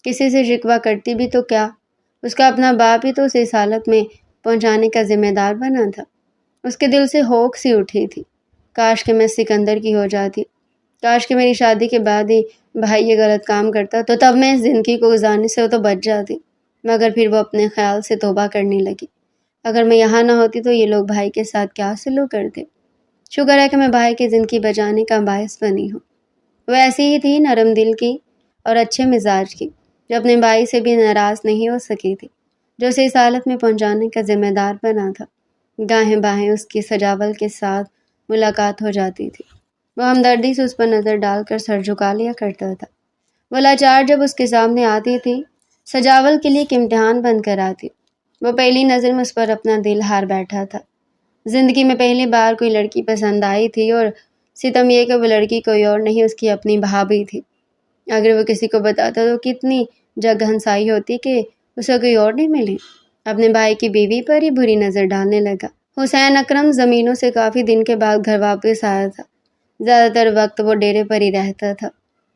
کسی سے شکوہ کرتی بھی تو کیا، اس کا اپنا باپ ہی تو اسے اس حالت میں پہنچانے کا ذمہ دار بنا تھا۔ اس کے دل سے ہوک سی اٹھی تھی، کاش کہ میں سکندر کی ہو جاتی، کاش کہ میری شادی کے بعد ہی بھائی یہ غلط کام کرتا تو تب میں اس زندگی کو گزارنے سے تو بچ جاتی۔ مگر پھر وہ اپنے خیال سے توبہ کرنے لگی، اگر میں یہاں نہ ہوتی تو یہ لوگ بھائی کے ساتھ کیا سلوک کرتے۔ شکر ہے کہ میں بھائی کی زندگی بچانے کا باعث بنی ہوں۔ وہ ایسی ہی تھی، نرم دل کی اور اچھے مزاج کی، جو اپنے بھائی سے بھی ناراض نہیں ہو سکی تھی، جو اسے اس حالت میں پہنچانے کا ذمہ دار بنا تھا۔ گاہیں باہیں اس کی سجاول کے ساتھ ملاقات ہو جاتی تھی، وہ ہمدردی سے اس پر نظر ڈال کر سر جھکا لیا کرتا تھا۔ وہ لاچار جب اس کے سامنے آتی تھی، سجاول کے لیے ایک امتحان بن کر آتی۔ وہ پہلی نظر میں اس پر اپنا دل ہار بیٹھا تھا۔ زندگی میں پہلی بار کوئی لڑکی پسند آئی تھی، اور ستم یہ کہ وہ لڑکی کوئی اور نہیں، اس کی اپنی بھابھی تھی۔ اگر وہ کسی کو بتاتا تو کتنی جگ ہنسائی ہوتی کہ اسے کوئی اور نہیں ملی۔ اپنے بھائی کی بیوی پر ہی بری نظر ڈالنے لگا۔ حسین اکرم زمینوں سے کافی دن کے بعد گھر واپس آیا تھا۔ زیادہ تر وقت وہ ڈیرے پر ہی رہتا تھا،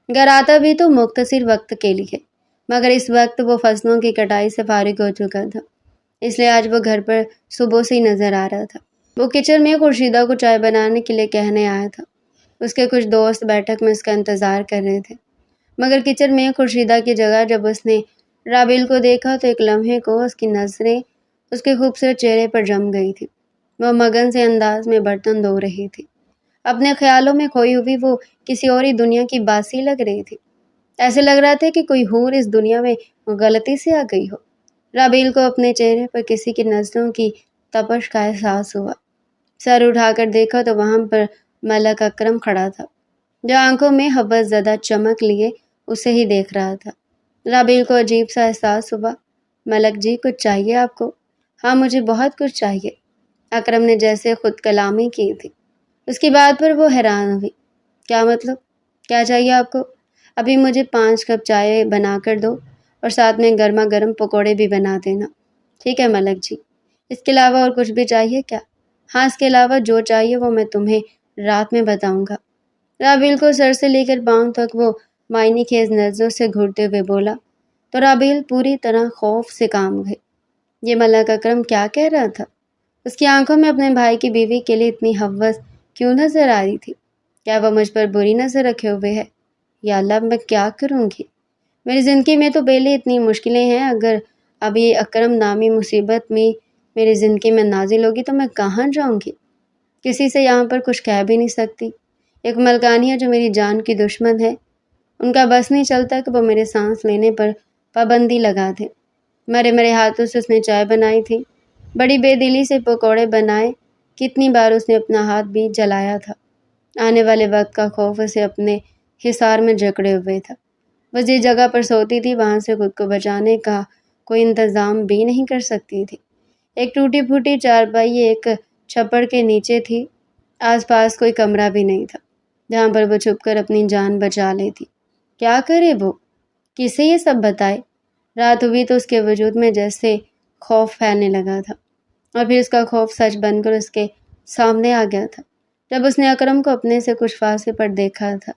گھر آتا بھی تو مختصر وقت کے لیے، مگر اس وقت وہ فصلوں کی کٹائی سے فارغ ہو چکا تھا، اس لیے آج وہ گھر پر صبح سے ہی نظر آ رہا تھا۔ وہ کچن میں خورشیدہ کو چائے بنانے کے لیے کہنے آیا تھا۔ اس کے کچھ دوست بیٹھک میں اس کا انتظار کر رہے تھے، مگر کچن میں خورشیدہ کی جگہ جب اس نے رابل کو دیکھا تو ایک لمحے کو اس کی نظریں اس کے خوبصورت چہرے پر جم گئی تھی۔ وہ مگن سے انداز میں برتن دھو رہی تھی، اپنے خیالوں میں کھوئی ہوئی وہ کسی اور ہی دنیا کی باسی لگ رہی تھی۔ ایسے لگ رہا تھا کہ کوئی حور اس دنیا میں غلطی سے آ گئی ہو۔ رابیل کو اپنے چہرے پر کسی کی نظروں کی تپش کا احساس ہوا۔ سر اٹھا کر دیکھا تو وہاں پر ملک اکرم کھڑا تھا، جو آنکھوں میں حوس زدہ چمک لیے اسے ہی دیکھ رہا تھا۔ رابیل کو عجیب سا احساس ہوا۔ ملک جی، کچھ چاہیے آپ کو؟ ہاں، مجھے بہت کچھ چاہیے، اکرم نے جیسے خود کلامی کی تھی۔ اس کی بات پر وہ حیران ہوئی۔ کیا مطلب؟ کیا چاہیے آپ کو؟ ابھی مجھے 5 کپ چائے بنا کر دو، اور ساتھ میں گرما گرم پکوڑے بھی بنا دینا۔ ٹھیک ہے ملک جی۔ اس کے علاوہ اور کچھ بھی چاہیے کیا؟ ہاں، اس کے علاوہ جو چاہیے وہ میں تمہیں رات میں بتاؤں گا۔ رابیل کو سر سے لے کر پاؤں تک وہ معنی خیز نظروں سے گھورتے ہوئے بولا، تو رابیل پوری طرح خوف سے کام گئی۔ یہ ملک اکرم کیا کہہ رہا تھا؟ اس کی آنکھوں میں اپنے بھائی کی بیوی کے لیے اتنی حوس کیوں نظر آ رہی تھی؟ کیا وہ مجھ پر بری نظر رکھے ہوئے ہے؟ یا اللہ، میں کیا کروں گی؟ میری زندگی میں تو پہلے اتنی مشکلیں ہیں، اگر اب یہ اکرم نامی مصیبت میں میری زندگی میں نازل ہوگی تو میں کہاں جاؤں گی؟ کسی سے یہاں پر کچھ کہہ بھی نہیں سکتی۔ ایک ملکانیہ جو میری جان کی دشمن ہے، ان کا بس نہیں چلتا کہ وہ میرے سانس لینے پر پابندی لگا دے۔ مرے مرے ہاتھوں سے اس نے چائے بنائی تھی، بڑی بے دلی سے پکوڑے بنائے، کتنی بار اس نے اپنا ہاتھ بھی جلایا تھا۔ آنے والے وقت کا خوف اسے اپنے حصار میں جکڑے ہوئے تھا۔ وہ جس جگہ پر سوتی تھی وہاں سے خود کو بچانے کا کوئی انتظام بھی نہیں کر سکتی تھی۔ ایک ٹوٹی پھوٹی چارپائی ایک چھپڑ کے نیچے تھی، آس پاس کوئی کمرہ بھی نہیں تھا جہاں پر وہ چھپ کر اپنی جان بچا لیتی۔ کیا کرے وہ؟ کسے یہ سب بتائے؟ رات ہوئی تو اس کے وجود میں جیسے خوف پھیلنے لگا تھا، اور پھر اس کا خوف سچ بن کر اس کے سامنے آ گیا تھا جب اس نے اکرم کو اپنے سے کچھ فاصلے پر دیکھا تھا۔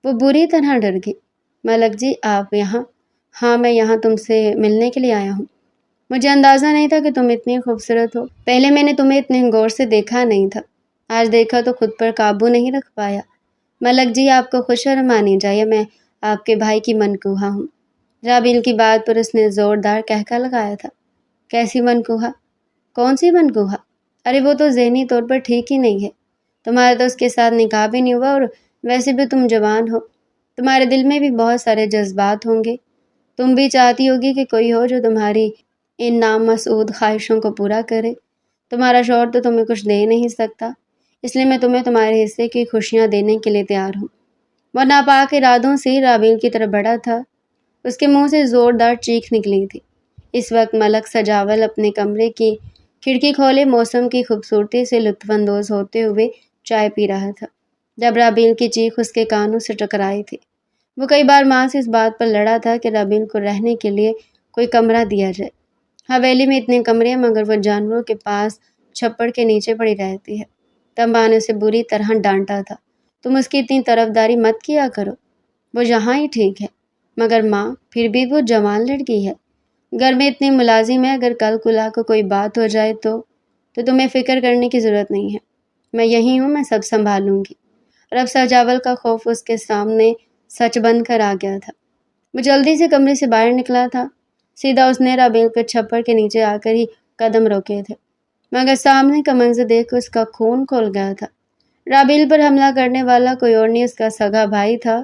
وہ بری طرح ڈر گئی۔ ملک جی آپ یہاں؟ ہاں میں یہاں تم سے ملنے کے لیے آیا ہوں۔ مجھے اندازہ نہیں تھا کہ تم اتنی خوبصورت ہو، پہلے میں نے تمہیں اتنے غور سے دیکھا نہیں تھا، آج دیکھا تو خود پر قابو نہیں رکھ پایا۔ ملک جی آپ کو خوش مانی جائے، میں آپ کے بھائی کی منکوہا ہوں۔ رابیل کی بات پر اس نے زوردار کہکا لگایا تھا۔ کیسی منکوہا؟ کون سی منکوہا؟ ارے وہ تو ذہنی طور پر ٹھیک ہی نہیں ہے، تمہارا تو اس کے ساتھ نکاح بھی نہیں ہوا، اور ویسے بھی تم جوان ہو، تمہارے دل میں بھی بہت سارے جذبات ہوں گے، تم بھی چاہتی ہوگی کہ کوئی ہو جو تمہاری ان نامسعود خواہشوں کو پورا کرے۔ تمہارا شوہر تو تمہیں کچھ دے نہیں سکتا، اس لیے میں تمہیں تمہارے حصے کی خوشیاں دینے کے لیے تیار ہوں۔ وہ ناپاک ارادوں سے رابیل کی طرف بڑھا تھا، اس کے منہ سے زوردار چیخ نکلی تھی۔ اس وقت ملک سجاول اپنے کمرے کی کھڑکی کھولے موسم کی خوبصورتی سے لطف اندوز ہوتے ہوئے چائے پی رہا تھا جب رابیل کی چیخ اس کے کانوں سے ٹکرائی تھی۔ وہ کئی بار ماں سے اس بات پر لڑا تھا کہ رابیل کو رہنے کے لیے کوئی کمرہ دیا جائے۔ حویلی میں اتنے کمرے ہیں مگر وہ جانوروں کے پاس چھپڑ کے نیچے پڑی رہتی ہے۔ تب ماں نے اسے بری طرح ڈانٹا تھا، تم اس کی اتنی طرفداری مت کیا کرو، وہ یہاں ہی ٹھیک ہے۔ مگر ماں پھر بھی وہ جوان لڑکی ہے، گھر میں اتنی ملازم ہے، اگر کل کلا کو کوئی بات ہو جائے تو تمہیں فکر کرنے کی ضرورت نہیں ہے، میں یہی ہوں، میں سب سنبھالوں گی۔ اور اب سجاول کا خوف اس کے سامنے سچ بن کر آ گیا تھا۔ وہ جلدی سے کمرے سے باہر نکلا تھا، سیدھا اس نے رابیل کے چھپڑ کے نیچے آ کر ہی قدم روکے تھے، مگر سامنے کا منظر دیکھ کر اس کا خون کھول گیا تھا۔ رابیل پر حملہ کرنے والا کوئی اور نہیں، اس کا سگا بھائی تھا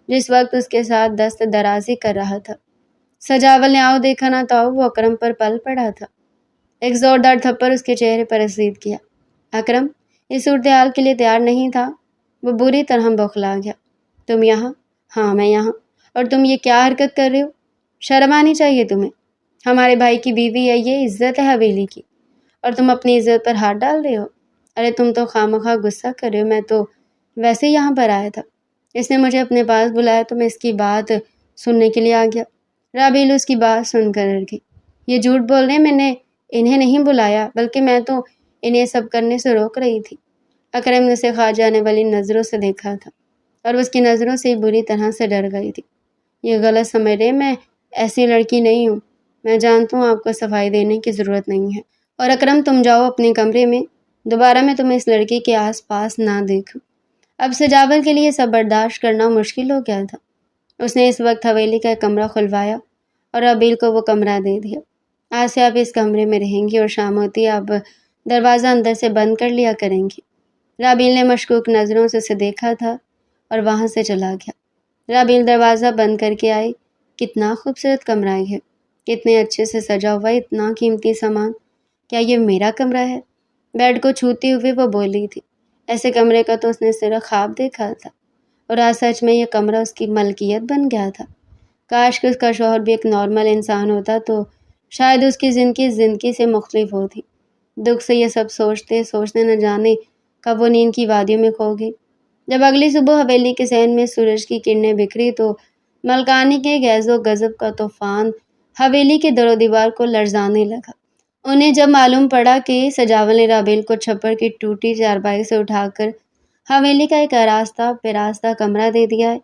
جس وقت اس کے ساتھ دست درازی کر رہا تھا۔ سجاول نے آؤ دیکھا نہ تو وہ اکرم پر پل پڑا تھا، ایک زوردار تھپڑ اس کے چہرے پر رسید کیا۔ اکرم اس صورتحال کے لیے تیار نہیں تھا، وہ بری طرح بوکھلا گیا۔ تم یہاں؟ ہاں میں یہاں، اور تم یہ کیا حرکت کر رہے ہو؟ شرم آنی چاہیے تمہیں، ہمارے بھائی کی بیوی ہے، یہ عزت ہے حویلی کی، اور تم اپنی عزت پر ہاتھ ڈال رہے ہو۔ ارے تم تو خواہ غصہ کر رہے ہو، میں تو ویسے ہی یہاں پر آیا تھا، اس نے مجھے اپنے پاس بلایا تو میں اس کی بات سننے کے لیے آ گیا۔ رابیل اس کی بات سن کر ڈر گئی۔ یہ جھوٹ بول رہے ہیں، میں نے انہیں نہیں بلایا، بلکہ میں تو انہیں سب کرنے سے روک رہی تھی۔ اکرم نے اسے کھا جانے والی نظروں سے دیکھا تھا اور اس کی نظروں سے بری طرح سے ڈر گئی تھی۔ یہ غلط سمجھ رہے، میں ایسی لڑکی نہیں ہوں، میں جانتا ہوں آپ کو صفائی دینے کی ضرورت نہیں ہے، اور اکرم تم جاؤ اپنے کمرے میں، دوبارہ میں تمہیں اس لڑکی کے آس پاس نہ دیکھوں۔ اب سجاول کے لیے سب برداشت کرنا مشکل ہو گیا تھا۔ اس نے اس وقت حویلی کا ایک کمرہ کھلوایا اور رابیل کو وہ کمرہ دے دیا۔ آج سے آپ اس کمرے میں رہیں گی، اور شام ہوتی آپ دروازہ اندر سے بند کر لیا کریں گی۔ رابیل نے مشکوک نظروں سے اسے دیکھا تھا اور وہاں سے چلا گیا۔ رابیل دروازہ بند کر کے آئی۔ کتنا خوبصورت کمرہ ہے، کتنے اچھے سے سجا ہوا، اتنا قیمتی سامان، کیا یہ میرا کمرہ ہے؟ بیڈ کو چھوتے ہوئے وہ بولی تھی۔ ایسے کمرے کا تو اس نے صرف خواب دیکھا تھا، اور آج سچ میں یہ کمرہ اس کی ملکیت بن گیا تھا۔ کاش کہ اس کا شوہر بھی ایک نارمل انسان ہوتا تو شاید اس کی زندگی سے مختلف ہوتی۔ دکھ سے یہ سب سوچتے نہ جانے کب وہ نیند کی وادیوں میں کھو گئی۔ جب اگلی صبح حویلی کے صحن میں سورج کی کرنیں بکھری تو ملکانی کے غیظ و غضب کا طوفان حویلی کے در و دیوار کو لرزانے لگا۔ انہیں جب معلوم پڑا کہ سجاول نے رابیل کو چھپڑ کی ٹوٹی چارپائی سے اٹھا کر حویلی کا ایک آراستہ پیراستہ کمرہ دے دیا ہے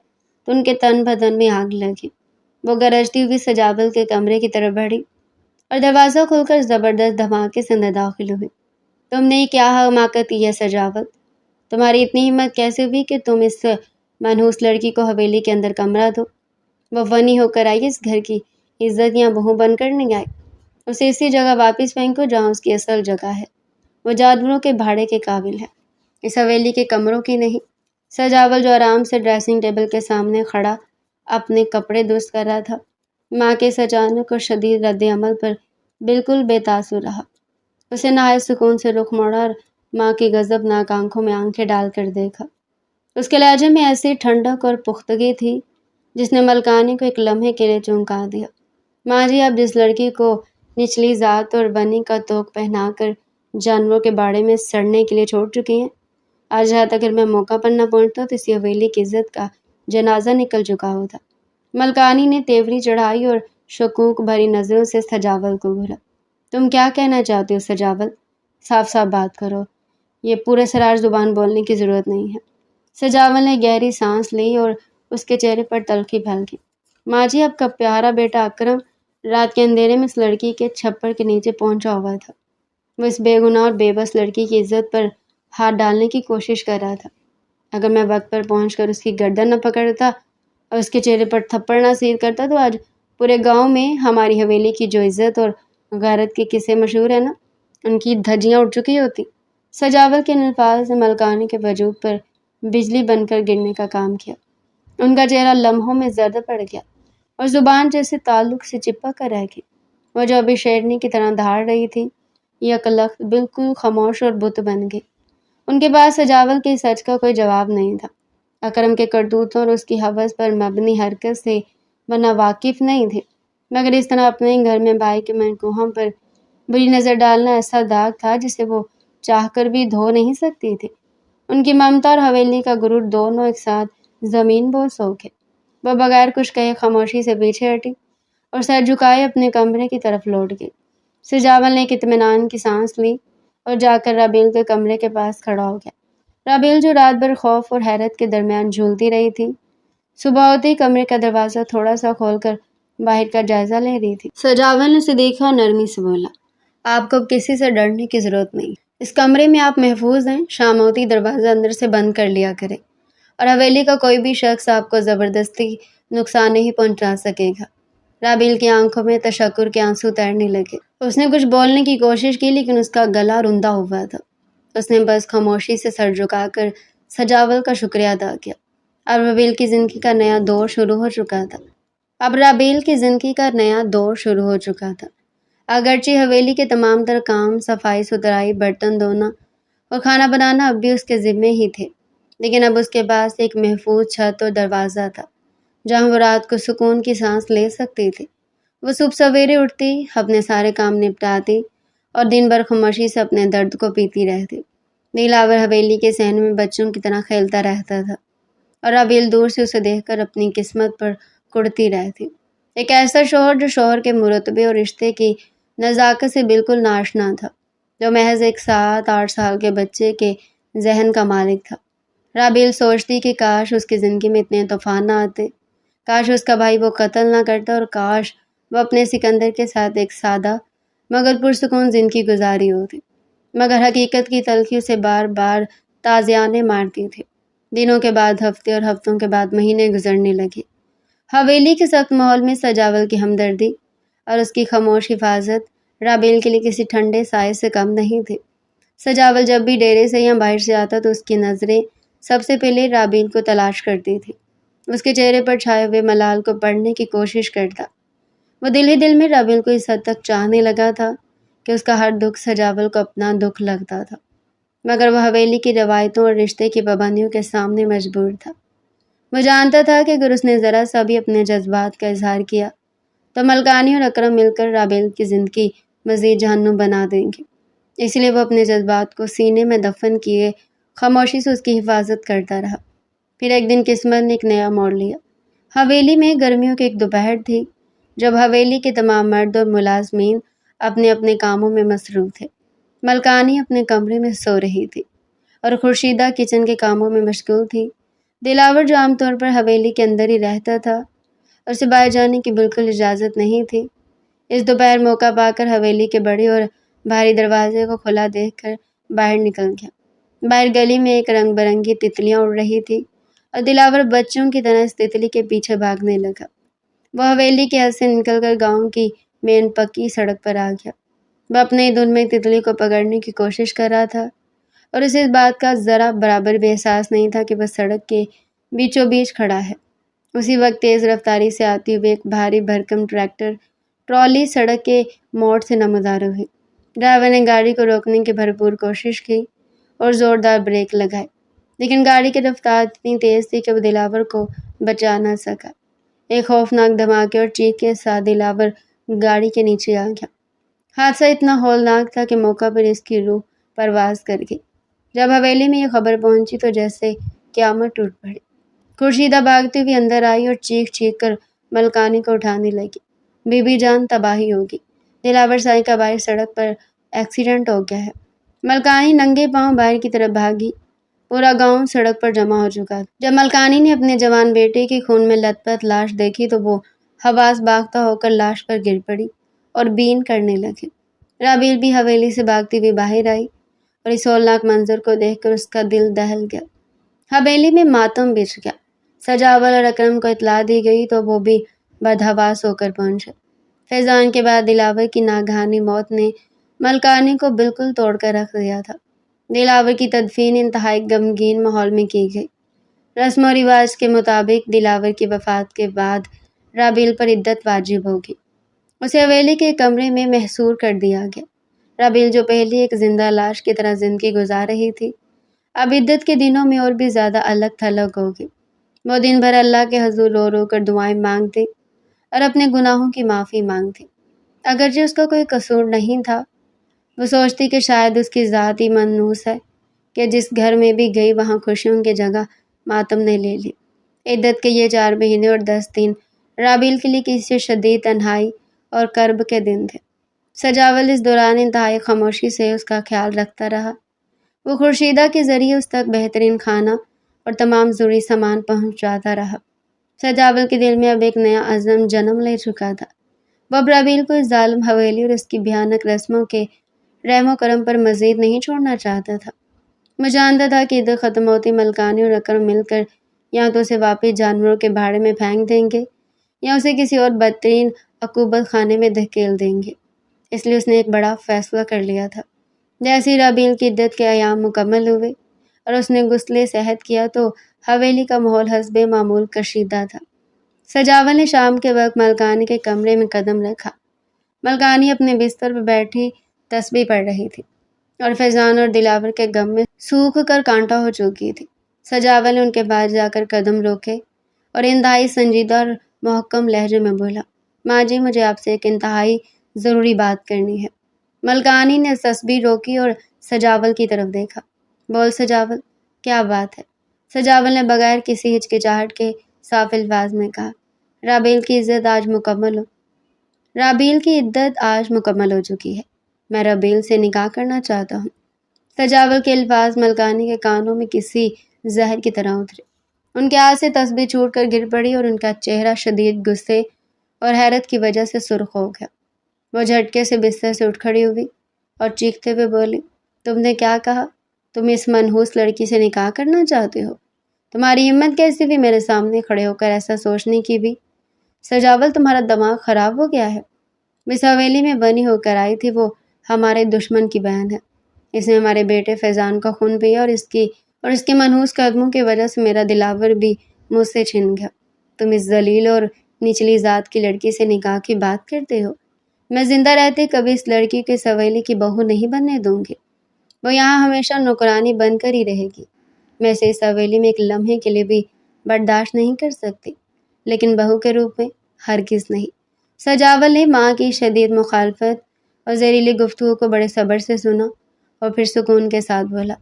تو ان کے تن بدن میں آگ لگی۔ وہ گرجتی ہوئی سجاول کے کمرے کی طرف بڑھی اور دروازہ کھول کر زبردست دھماکے سے اندر داخل ہوئی۔ تم نے کیا حماقت کی ہے سجاول؟ تمہاری اتنی ہمت کیسے ہوئی کہ تم اس منحوس لڑکی کو حویلی کے اندر کمرہ دو؟ وہ فنی ہو کر آئی، اس گھر کی عزت یا بہو بن کر نہیں آئی۔ اسے اسی جگہ واپس پھینکو جہاں اس کی اصل جگہ ہے، وہ جانوروں کے بھاڑے کے قابل ہے، اس حویلی کے کمروں کی نہیں۔ سجاول جو آرام سے ڈریسنگ ٹیبل کے سامنے کھڑا اپنے کپڑے درست کر رہا تھا، ماں کے اس اچانک اور شدید رد عمل پر بالکل بے تاثر رہا۔ اسے نہایت سکون سے رخ موڑا اور ماں کی غضبناک آنکھوں میں آنکھیں ڈال کر دیکھا۔ اس کے لہجے میں ایسی ٹھنڈک اور پختگی تھی جس نے ملکانی کو ایک لمحے کے لیے چونکا دیا۔ ماں جی، آپ جس لڑکی کو نچلی ذات اور بنی کا توق پہنا کر جانوروں کے باڑے میں سڑنے کے لیے چھوڑ چکی ہیں، آج رات اگر میں موقع پر نہ پہنچتا تو اس حویلی کی عزت کا جنازہ نکل چکا ہوتا۔ ملکانی نے تیوری چڑھائی اور شکوک بھری نظروں سے سجاول کو گھورا۔ تم کیا کہنا چاہتے ہو سجاول؟ صاف صاف بات کرو، یہ پورے سراج زبان بولنے کی ضرورت نہیں ہے۔ سجاول نے گہری سانس لی اور اس کے چہرے پر تلخی پھیل گئی۔ ماں جی، آپ کا پیارا بیٹا اکرم رات کے اندھیرے میں اس لڑکی کے چھپر کے نیچے پہنچا ہوا تھا۔ وہ اس بے گناہ اور بے بس لڑکی کی عزت پر ہاتھ ڈالنے کی کوشش کر رہا تھا۔ اگر میں وقت پر پہنچ کر اس کی گردن نہ پکڑتا اور اس کے چہرے پر تھپڑ نہ سیر کرتا تو آج پورے گاؤں میں ہماری حویلی کی جو عزت اور غیرت کے قصے مشہور ہیں نا، ان کی دھجیاں اڑ چکی ہوتی۔ سجاول کے ان الفاظ نے ملکانی کے وجود پر بجلی بن کر گرنے کا کام کیا۔ ان کا چہرہ لمحوں میں زرد پڑ گیا اور زبان جیسے تعلق سے چپک کر رہ گئی۔ وہ جو ابھی شیرنی کی طرح دھاڑ رہی تھی، یک لخت بالکل خاموش اور بت بن گئی۔ ان کے پاس سجاول کے سچ کا کوئی جواب نہیں تھا۔ اکرم کے کرتوتوں اور اس کی ہوس پر مبنی حرکت سے وہ ناواقف نہیں تھے، مگر اس طرح اپنے ہی گھر میں بھائی کے منقوہوں پر بری نظر ڈالنا ایسا داغ تھا جسے وہ چاہ کر بھی دھو نہیں سکتی تھی۔ ان کی ممتا اور حویلی کا غرور دونوں ایک ساتھ زمین بوس ہو گئے۔ وہ بغیر کچھ کہے خاموشی سے پیچھے ہٹی اور سر جھکائے اپنے کمرے کی طرف لوٹ گئی۔ سجاول نے ایک اطمینان کی سانس لی اور جا کر رابیل کے کمرے کے پاس کھڑا ہو گیا۔ رابیل جو رات بھر خوف اور حیرت کے درمیان جھولتی رہی تھی، صبح ہوتے ہی کمرے کا دروازہ تھوڑا سا کھول کر باہر کا جائزہ لے رہی تھی۔ سجاول نے اسے دیکھا اور نرمی سے بولا، آپ کو کسی سے ڈرنے کی ضرورت نہیں، اس کمرے میں آپ محفوظ ہیں، شام ہوتی دروازہ اندر سے بند کر لیا کریں اور حویلی کا کوئی بھی شخص آپ کو زبردستی نقصان نہیں پہنچا سکے گا۔ رابیل کی آنکھوں میں تشکر کے آنسو تیرنے لگے۔ اس نے کچھ بولنے کی کوشش کی لیکن اس کا گلا روندا ہوا تھا۔ اس نے بس خاموشی سے سر جھکا کر سجاول کا شکریہ ادا کیا۔ اب رابیل کی زندگی کا نیا دور شروع ہو چکا تھا۔ اگرچہ حویلی کے تمام تر کام، صفائی ستھرائی، برتن دھونا اور کھانا بنانا اب بھی اس کے ذمے ہی تھے، لیکن اب اس کے پاس ایک محفوظ چھت اور دروازہ تھا جہاں وہ رات کو سکون کی سانس لے سکتی تھی۔ وہ صبح سویرے اٹھتی، اپنے سارے کام نپٹاتی اور دن بھر خاموشی سے اپنے درد کو پیتی رہتی۔ دلاور حویلی کے صحن میں بچوں کی طرح کھیلتا رہتا تھا اور رابیل دور سے اسے دیکھ کر اپنی قسمت پر کڑتی رہتی۔ ایک ایسا شوہر جو شوہر کے مرتبے اور رشتے کی نزاکت سے بالکل ناشنا تھا، جو محض ایک 7-8 سال کے بچے کے ذہن کا مالک تھا۔ رابیل سوچتی کہ کاش اس کی زندگی میں اتنے طوفان نہ آتے، کاش اس کا بھائی وہ قتل نہ کرتا اور کاش وہ اپنے سکندر کے ساتھ ایک سادہ مگر پرسکون زندگی گزاری ہوتی۔ مگر حقیقت کی تلخی اسے بار بار تازیانے مارتی تھی۔ دنوں کے بعد ہفتے اور ہفتوں کے بعد مہینے گزرنے لگے۔ حویلی کے سخت ماحول میں سجاول کی ہمدردی اور اس کی خاموش حفاظت رابیل کے لیے کسی ٹھنڈے سائے سے کم نہیں تھی۔ سجاول جب بھی ڈیرے سے یا باہر سے آتا تو اس کی نظریں سب سے پہلے رابیل کو تلاش کرتی تھی، اس کے چہرے پر چھائے ہوئے ملال کو پڑھنے کی کوشش کرتا۔ وہ دل ہی دل میں رابیل کو اس حد تک چاہنے لگا تھا کہ اس کا ہر دکھ سجاول کو اپنا دکھ لگتا تھا، مگر وہ حویلی کی روایتوں اور رشتے کی پابندیوں کے سامنے مجبور تھا۔ وہ جانتا تھا کہ اگر اس نے ذرا سا بھی اپنے جذبات کا اظہار کیا تو ملکانی اور اکرم مل کر رابیل کی زندگی مزید جہنم بنا دیں گے۔ اس لیے وہ اپنے جذبات کو سینے میں دفن کیے خاموشی سے اس کی حفاظت کرتا رہا۔ پھر ایک دن قسمت نے ایک نیا موڑ لیا۔ حویلی میں گرمیوں کی ایک دوپہر تھی جب حویلی کے تمام مرد اور ملازمین اپنے اپنے کاموں میں مصروف تھے۔ ملکانی اپنے کمرے میں سو رہی تھی اور خورشیدہ کچن کے کاموں میں مشغول تھی۔ دلاور جو عام طور پر حویلی کے اندر ہی رہتا تھا، اسے باہر جانے کی بالکل اجازت نہیں تھی۔ اس دوپہر موقع پا کر حویلی کے بڑے اور بھاری دروازے کو کھلا دیکھ کر باہر نکل گیا۔ باہر گلی میں ایک رنگ برنگی تتلیاں اڑ رہی تھی اور دلاور بچوں کی طرح اس تتلی کے پیچھے بھاگنے لگا۔ وہ حویلی کے حد سے نکل کر گاؤں کی مین پکی سڑک پر آ گیا۔ وہ اپنے ہی دھن میں تتلی کو پکڑنے کی کوشش کر رہا تھا اور اسے اس بات کا ذرا برابر بھی احساس نہیں تھا کہ وہ سڑک کے بیچوں بیچ کھڑا ہے اسی وقت تیز رفتاری سے آتی ہوئی ایک بھاری بھرکم ٹریکٹر ٹرالی سڑک کے موڑ سے نمودار ہوئی۔ ڈرائیور نے گاڑی کو روکنے کی بھرپور کوشش کی اور زوردار بریک لگائے، لیکن گاڑی کی رفتار اتنی تیز تھی کہ وہ دلاور کو بچا نہ سکا۔ ایک خوفناک دھماکے اور چیخ کے ساتھ دلاور گاڑی کے نیچے آ گیا۔ حادثہ اتنا ہولناک تھا کہ موقع پر اس کی روح پرواز کر گئی۔ جب حویلی میں یہ خبر پہنچی تو جیسے قیامت ٹوٹ پڑی۔ خورشیدہ بھاگتی ہوئی اندر آئی اور چیخ چیخ کر ملکانی کو اٹھانے لگی۔ بی بی جان تباہی ہوگی، دلاور سائی کا باہر سڑک پر ایکسیڈنٹ ہو گیا ہے۔ ملکانی ننگے پاؤں باہر کی طرف بھاگی۔ پورا گاؤں سڑک پر جمع ہو چکا تھا۔ جب ملکانی نے اپنے جوان بیٹے کی خون میں لت پت لاش دیکھی تو وہ حواس باختہ ہو کر لاش پر گر پڑی اور بین کرنے لگی۔ رابیل بھی حویلی سے بھاگتی ہوئی باہر آئی اور اس ہولناک منظر کو دیکھ کر اس کا دل دہل گیا۔ حویلی میں ماتم بچھ گیا۔ سجاول اور اکرم کو اطلاع دی گئی تو وہ بھی بدحواس ہو کر پہنچے۔ فیضان کے بعد دلاور کی ناگہانی موت نے ملکانی کو بالکل توڑ کر رکھ دیا تھا۔ دلاور کی تدفین انتہائی غمگین ماحول میں کی گئی۔ رسم و رواج کے مطابق دلاور کی وفات کے بعد رابیل پر عدت واجب ہوگی۔ اسے حویلی کے کمرے میں محصور کر دیا گیا۔ رابیل جو پہلے ایک زندہ لاش کی طرح زندگی گزار رہی تھی، اب عدت کے دنوں میں اور بھی زیادہ الگ تھلگ ہوگی۔ وہ دن بھر اللہ کے حضور رو رو کر دعائیں مانگتی اور اپنے گناہوں کی معافی مانگتی۔ اگرچہ اس کا کوئی قصور نہیں تھا، وہ سوچتی کہ شاید اس کی ذات ہی منحوس ہے کہ جس گھر میں بھی گئی وہاں خوشیوں کی جگہ ماتم نے لے لی۔ عدت کے یہ 4 مہینے اور 10 دن رابیل کے لیے کسی شدید تنہائی اور کرب کے دن تھے۔ سجاول اس دوران انتہائی خاموشی سے اس کا خیال رکھتا رہا۔ وہ خورشیدہ کے ذریعے اس تک بہترین کھانا اور تمام ضروری سامان پہنچاتا رہا۔ سجاول کے دل میں اب ایک نیا عزم جنم لے چکا تھا۔ وہ اب رابیل کو اس ظالم حویلی اور اس کی بھیانک رسموں کے رحم و کرم پر مزید نہیں چھوڑنا چاہتا تھا۔ وہ جانتا تھا کہ عدت ختم ہوتی ملکانی اور اکرم مل کر یا تو اسے واپس جانوروں کے بھاڑے میں پھینک دیں گے یا اسے کسی اور بدترین عقوبت خانے میں دھکیل دیں گے۔ اس لیے اس نے ایک بڑا فیصلہ کر لیا تھا۔ جیسے ہی رابیل کی عدت کے ایام مکمل ہوئے اور اس نے غسل صحت کیا تو حویلی کا ماحول حسب معمول کشیدہ تھا۔ سجاول نے شام کے وقت ملکانی کے کمرے میں قدم رکھا۔ ملکانی اپنے بستر پر بیٹھی تسبیح پڑھ رہی تھی اور فیضان اور دلاور کے غم میں سوکھ کر کانٹا ہو چکی تھی۔ سجاول نے ان کے پاس جا کر قدم روکے اور انتہائی سنجیدہ اور محکم لہجے میں بولا، ماں جی مجھے آپ سے ایک انتہائی ضروری بات کرنی ہے۔ ملکانی نے تسبیح روکی اور سجاول کی طرف دیکھا۔ بول سجاول، کیا بات ہے؟ سجاول نے بغیر کسی ہچکچاہٹ کے صاف الفاظ میں کہا، رابیل کی عدت آج مکمل ہو چکی ہے۔ میں رابیل سے نکاح کرنا چاہتا ہوں۔ سجاول کے الفاظ ملکانی کے کانوں میں کسی زہر کی طرح اترے۔ ان کے ہاتھ سے تسبیح چھوٹ کر گر پڑی اور ان کا چہرہ شدید غصے اور حیرت کی وجہ سے سرخ ہو گیا۔ وہ جھٹکے سے بستر سے اٹھ کھڑی ہوئی اور چیختے ہوئے بولی، تم نے کیا کہا؟ تم اس منحوس لڑکی سے نکاح کرنا چاہتے ہو؟ تمہاری ہمت کیسی ہوئی میرے سامنے کھڑے ہو کر ایسا سوچنے کی بھی؟ سجاول تمہارا دماغ خراب ہو گیا ہے؟ اس حویلی میں بنی ہو کر آئی تھی، وہ ہمارے دشمن کی بہن ہے۔ اس نے ہمارے بیٹے فیضان کا خون پیا اور اس کے منحوس قدموں کی وجہ سے میرا دلاور بھی مجھ سے چھن گیا۔ تم اس ذلیل اور نچلی ذات کی لڑکی سے نکاح کی بات کرتے ہو؟ میں زندہ رہتے کبھی اس لڑکی کو اس حویلی کی بہو نہیں بننے دوں گی۔ وہ یہاں ہمیشہ نوکرانی بن کر ہی رہے گی۔ میں اسے اس حویلی میں ایک لمحے کے لیے بھی برداشت نہیں کر سکتی، لیکن بہو کے روپ میں ہرگز نہیں۔ سجاول نے ماں کی شدید مخالفت اور زہریلی گفتگو کو بڑے صبر سے سنا اور پھر سکون کے ساتھ بولا،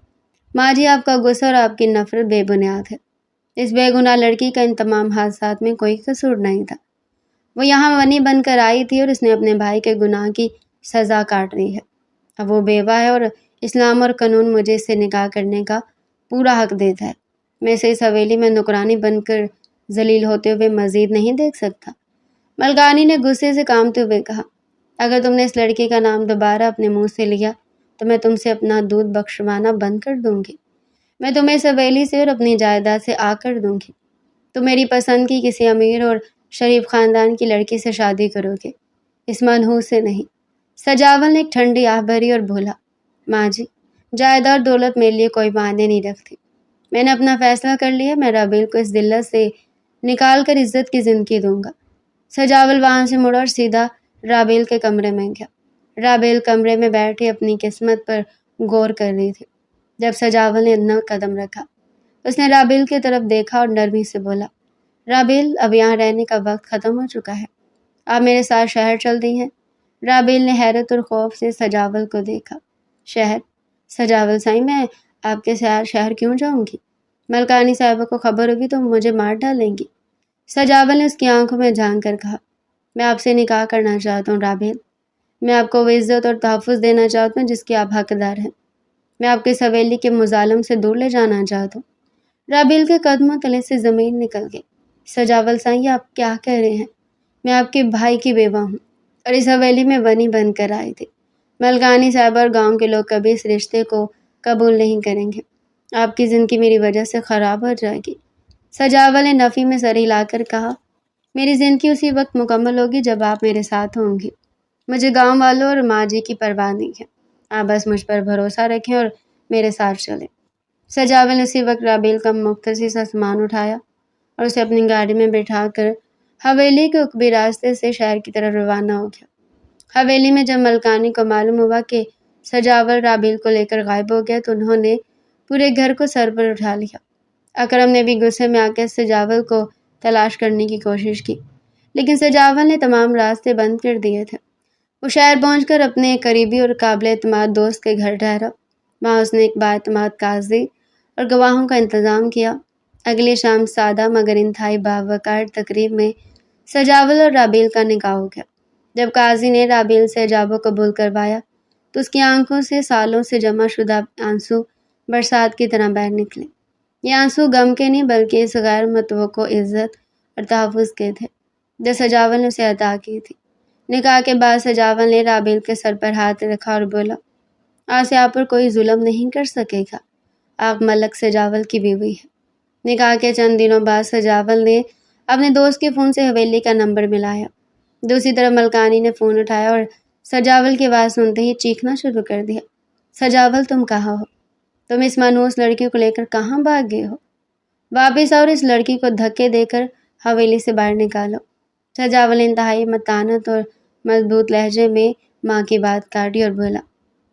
ماں جی آپ کا غصہ اور آپ کی نفرت بے بنیاد ہے۔ اس بے گناہ لڑکی کا ان تمام حادثات میں کوئی قصور نہیں تھا۔ وہ یہاں منی بن کر آئی تھی اور اس نے اپنے بھائی کے گناہ کی سزا کاٹ لی ہے۔ اب وہ بیوہ ہے اور اسلام اور قانون مجھے اس سے نکاح کرنے کا پورا حق دیتا ہے۔ میں اسے اس حویلی میں نوکرانی بن کر ذلیل ہوتے ہوئے مزید نہیں دیکھ سکتا۔ ملکانی نے غصے سے کانپتے ہوئے کہا، اگر تم نے اس لڑکی کا نام دوبارہ اپنے منہ سے لیا تو میں تم سے اپنا دودھ بخشوانا بند کر دوں گی۔ میں تمہیں اس حویلی سے اور اپنی جائیداد سے آ کر دوں گی۔ تم میری پسند کی کسی امیر اور شریف خاندان کی لڑکی سے شادی کرو گے، اس منحوس سے نہیں۔ سجاول نے ایک ٹھنڈی آہ بھری اور بولا، ماں جی جائیداد دولت میرے لیے کوئی معنی نہیں رکھتی۔ میں نے اپنا فیصلہ کر لیا، میں رابیل کو اس ذلت سے نکال کر عزت کی زندگی دوں گا۔ سجاول وہاں سے مڑا اور سیدھا رابیل کے کمرے میں گیا۔ رابیل کمرے میں بیٹھی اپنی قسمت پر غور کر رہی تھی۔ جب سجاول نے ادنا قدم رکھا، اس نے رابیل کی طرف دیکھا اور نرمی سے بولا، رابیل، اب یہاں رہنے کا وقت ختم ہو چکا ہے، آپ میرے ساتھ شہر چل دی ہیں۔ رابیل نے حیرت اور خوف سے سجاول کو دیکھا۔ شہر؟ سجاول سائیں، میں آپ کے ساتھ شہر کیوں جاؤں گی؟ ملکانی صاحبہ کو خبر ہوگی تو مجھے مار ڈالیں گی۔ سجاول نے اس کی آنکھوں میں جھانک کر کہا، میں آپ سے نکاح کرنا چاہتا ہوں رابیل۔ میں آپ کو وہ عزت اور تحفظ دینا چاہتا ہوں جس کی آپ حقدار ہیں۔ میں آپ کی حویلی کے مظالم سے دور لے جانا چاہتا ہوں۔ رابیل کے قدموں تلے سے زمین نکل گئی۔ سجاول سائیں، آپ کیا کہہ رہے ہیں؟ میں آپ کے بھائی کی بیوہ ہوں اور اس حویلی میں بنی بن کر آئی تھی۔ ملکانی صاحبہ اور گاؤں کے لوگ کبھی اس رشتے کو قبول نہیں کریں گے۔ آپ کی زندگی میری وجہ سے خراب ہو جائے گی۔ سجاول نے نفی میں سر ہلا کر کہا، میری زندگی اسی وقت مکمل ہوگی جب آپ میرے ساتھ ہوں گی۔ مجھے گاؤں والوں اور ماں جی کی پرواہ نہیں ہے۔ آپ بس مجھ پر بھروسہ رکھیں اور میرے ساتھ چلیں۔ سجاول نے اسی وقت رابیل کا مختصر سا سامان اٹھایا اور اسے اپنی گاڑی میں بٹھا کر حویلی کے عقبی راستے سے شہر کی طرف روانہ ہو گیا۔ حویلی میں جب ملکانی کو معلوم ہوا کہ سجاول رابیل کو لے کر غائب ہو گیا تو انہوں نے پورے گھر کو سر پر اٹھا لیا۔ اکرم نے بھی غصے میں آ کے سجاول کو تلاش کرنے کی کوشش کی، لیکن سجاول نے تمام راستے بند کر دیے تھے۔ وہ شہر پہنچ کر اپنے قریبی اور قابل اعتماد دوست کے گھر ٹھہرا۔ وہاں اس نے ایک بااعتماد قاضی اور گواہوں کا انتظام کیا۔ اگلی شام سادہ مگر انتہائی باوقار تقریب میں سجاول اور رابیل کا نکاح ہو گیا۔ جب قاضی نے رابیل سے حجاب قبول کروایا تو اس کی آنکھوں سے سالوں سے جمع شدہ آنسو برسات کی طرح بہہ نکلے۔ یہ آنسو غم کے نہیں بلکہ اس غیر متوقع عزت اور تحفظ کے تھے جو سجاول نے اسے عطا کی تھی۔ نکاح کے بعد سجاول نے رابیل کے سر پر ہاتھ رکھا اور بولا، آج سے آپ پر کوئی ظلم نہیں کر سکے گا، آپ ملک سجاول کی بیوی ہیں۔ نکاح کے چند دنوں بعد سجاول نے اپنے دوست کے فون سے حویلی کا نمبر ملایا۔ دوسری طرف ملکانی نے فون اٹھایا اور سجاول کی آواز سنتے ہی چیخنا شروع کر دیا، سجاول، تم کہاں ہو؟ تم اس مانوس لڑکی کو لے کر کہاں بھاگ گئے ہو؟ واپس آؤ اور اس لڑکی کو دھکے دے کر حویلی سے باہر نکالو۔ سجاول نے انتہائی متانت اور مضبوط لہجے میں ماں کی بات کاٹی اور بولا،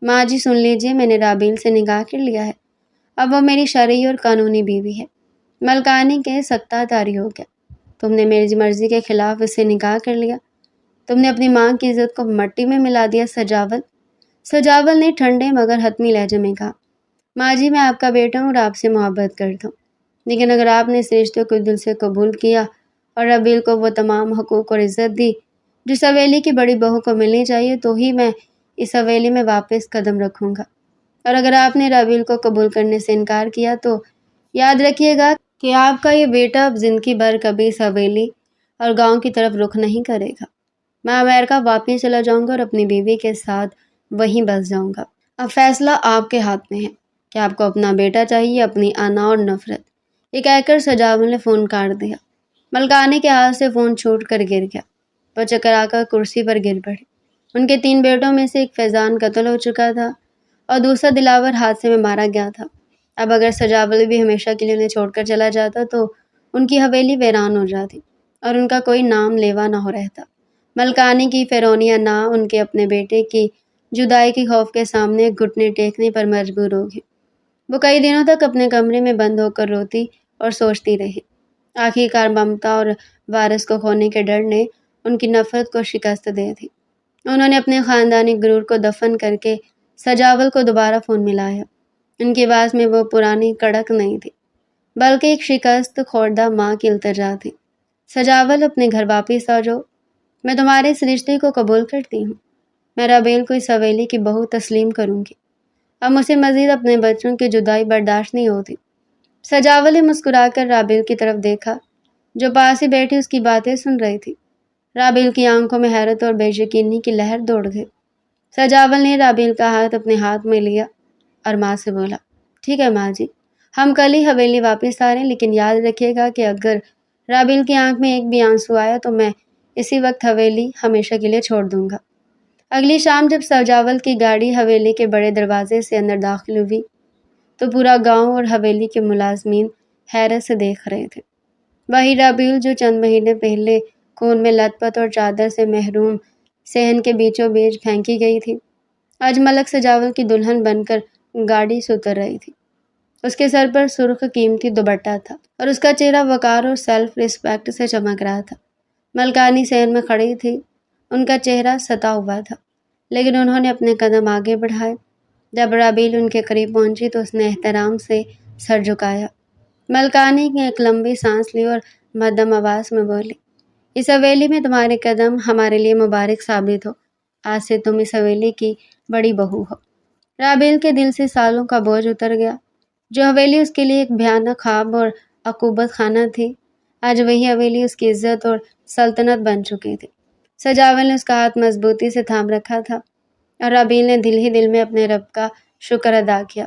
ماں جی سن لیجیے، میں نے رابیل سے نکاح کر لیا ہے، اب وہ میری شرعی اور قانونی بیوی ہے۔ ملکانی کے سکتہ طاری ہو گیا، تم نے میری مرضی کے خلاف اس سے نکاح کر لیا، تم نے اپنی ماں کی عزت کو مٹی میں ملا دیا سجاول۔ سجاول نے ٹھنڈے مگر حتمی لہجے میں کہا، ماں جی میں آپ کا بیٹا ہوں اور آپ سے محبت کرتا ہوں، لیکن اگر آپ نے اس رشتے کو دل سے قبول کیا اور رابیل کو وہ تمام حقوق اور عزت دی جس حویلی کی بڑی بہو کو ملنی چاہیے تو ہی میں اس حویلی میں واپس قدم رکھوں گا، اور اگر آپ نے رابیل کو قبول کرنے سے انکار کیا تو یاد رکھیے گا کہ آپ کا یہ بیٹا اب زندگی بھر کبھی اس حویلی اور گاؤں کی طرف رخ نہیں کرے گا۔ میں امریکہ واپس چلا جاؤں گا اور اپنی بیوی کے ساتھ وہیں بس جاؤں گا۔ اب فیصلہ آپ کے ہاتھ میں ہے کہ آپ کو اپنا بیٹا چاہیے، اپنی انا اور نفرت۔ یہ کہہ کر سجاول نے فون کاٹ دیا۔ ملکانی کے ہاتھ سے فون چھوٹ کر گر گیا۔ وہ چکر آ کر کرسی پر گر پڑے۔ ان کے 3 بیٹوں میں سے ایک فیضان قتل ہو چکا تھا اور دوسرا دلاور حادثے میں مارا گیا تھا۔ اب اگر سجاول بھی ہمیشہ کے لیے انہیں چھوڑ کر چلا جاتا تو ان کی حویلی ویران ہو جاتی اور ان کا کوئی نام لیوا نہ ہو رہتا۔ ملکانی کی فرعونیہ نا ان کے اپنے بیٹے کی جدائی کے خوف کے سامنے گھٹنے ٹیکنے پر مجبور ہوگی۔ وہ کئی دنوں تک اپنے کمرے میں بند ہو کر روتی اور سوچتی رہی۔ آخرکار ممتا اور وارث کو کھونے کے ڈر نے ان کی نفرت کو شکست دے دی۔ انہوں نے اپنے خاندانی غرور کو دفن کر کے سجاول کو دوبارہ فون ملایا۔ ان کی آواز میں وہ پرانی کڑک نہیں تھی بلکہ ایک شکست خوردہ ماں کی التجا تھی۔ سجاول، اپنے گھر واپس آ جاؤ، میں تمہارے اس رشتے کو قبول کرتی ہوں، میں رابیل کو اس حویلی کی بہو تسلیم کروں گی، اب مجھے مزید اپنے بچوں کی جدائی برداشت نہیں ہوتی۔ سجاول نے مسکرا کر رابیل کی طرف دیکھا جو پاس ہی بیٹھی اس کی باتیں سن رہی تھی۔ رابیل کی آنکھوں میں حیرت اور بے یقینی کی لہر دوڑ گئی۔ سجاول نے رابیل کا ہاتھ اپنے ہاتھ میں لیا اور ماں سے بولا، ٹھیک ہے ماں جی، ہم کل ہی حویلی واپس آ رہے ہیں، لیکن یاد رکھیے گا کہ اگر رابیل کی آنکھ میں ایک بھی آنسو آیا تو میں اسی وقت حویلی ہمیشہ کے لیے چھوڑ دوں گا۔ اگلی شام جب سجاول کی گاڑی حویلی کے بڑے دروازے سے اندر داخل ہوئی تو پورا گاؤں اور حویلی کے ملازمین حیرت سے دیکھ رہے تھے۔ وہی رابیل جو چند مہینے پہلے خون میں لت پت اور چادر سے محروم صحن کے بیچوں بیچ پھینکی گئی تھی، آج ملک سجاول کی دلہن بن کر گاڑی سے اتر رہی تھی۔ اس کے سر پر سرخ قیمتی دوپٹہ تھا اور اس کا چہرہ وقار اور سیلف ریسپیکٹ سے چمک رہا تھا۔ ملکانی صحن میں کھڑی تھی، ان کا چہرہ ستا ہوا تھا، لیکن انہوں نے اپنے قدم آگے بڑھائے۔ جب رابیل ان کے قریب پہنچی تو اس نے احترام سے سر جھکایا۔ ملکانی نے ایک لمبی سانس لی اور مدھم آواز میں بولی، اس حویلی میں تمہارے قدم ہمارے لیے مبارک ثابت ہو، آج سے تم اس حویلی کی بڑی بہو ہو۔ رابیل کے دل سے سالوں کا بوجھ اتر گیا۔ جو حویلی اس کے لیے ایک بھیانک خواب اور عقوبت خانہ تھی، آج وہی حویلی اس کی عزت اور سلطنت بن چکی تھی۔ سجاول نے اس کا ہاتھ مضبوطی سے تھام رکھا تھا اور رابیل نے دل ہی دل میں اپنے رب کا شکر ادا کیا،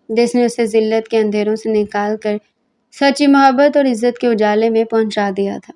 جس نے اسے ذلت کے اندھیروں سے نکال کر سچی محبت اور عزت کے اجالے میں پہنچا دیا تھا۔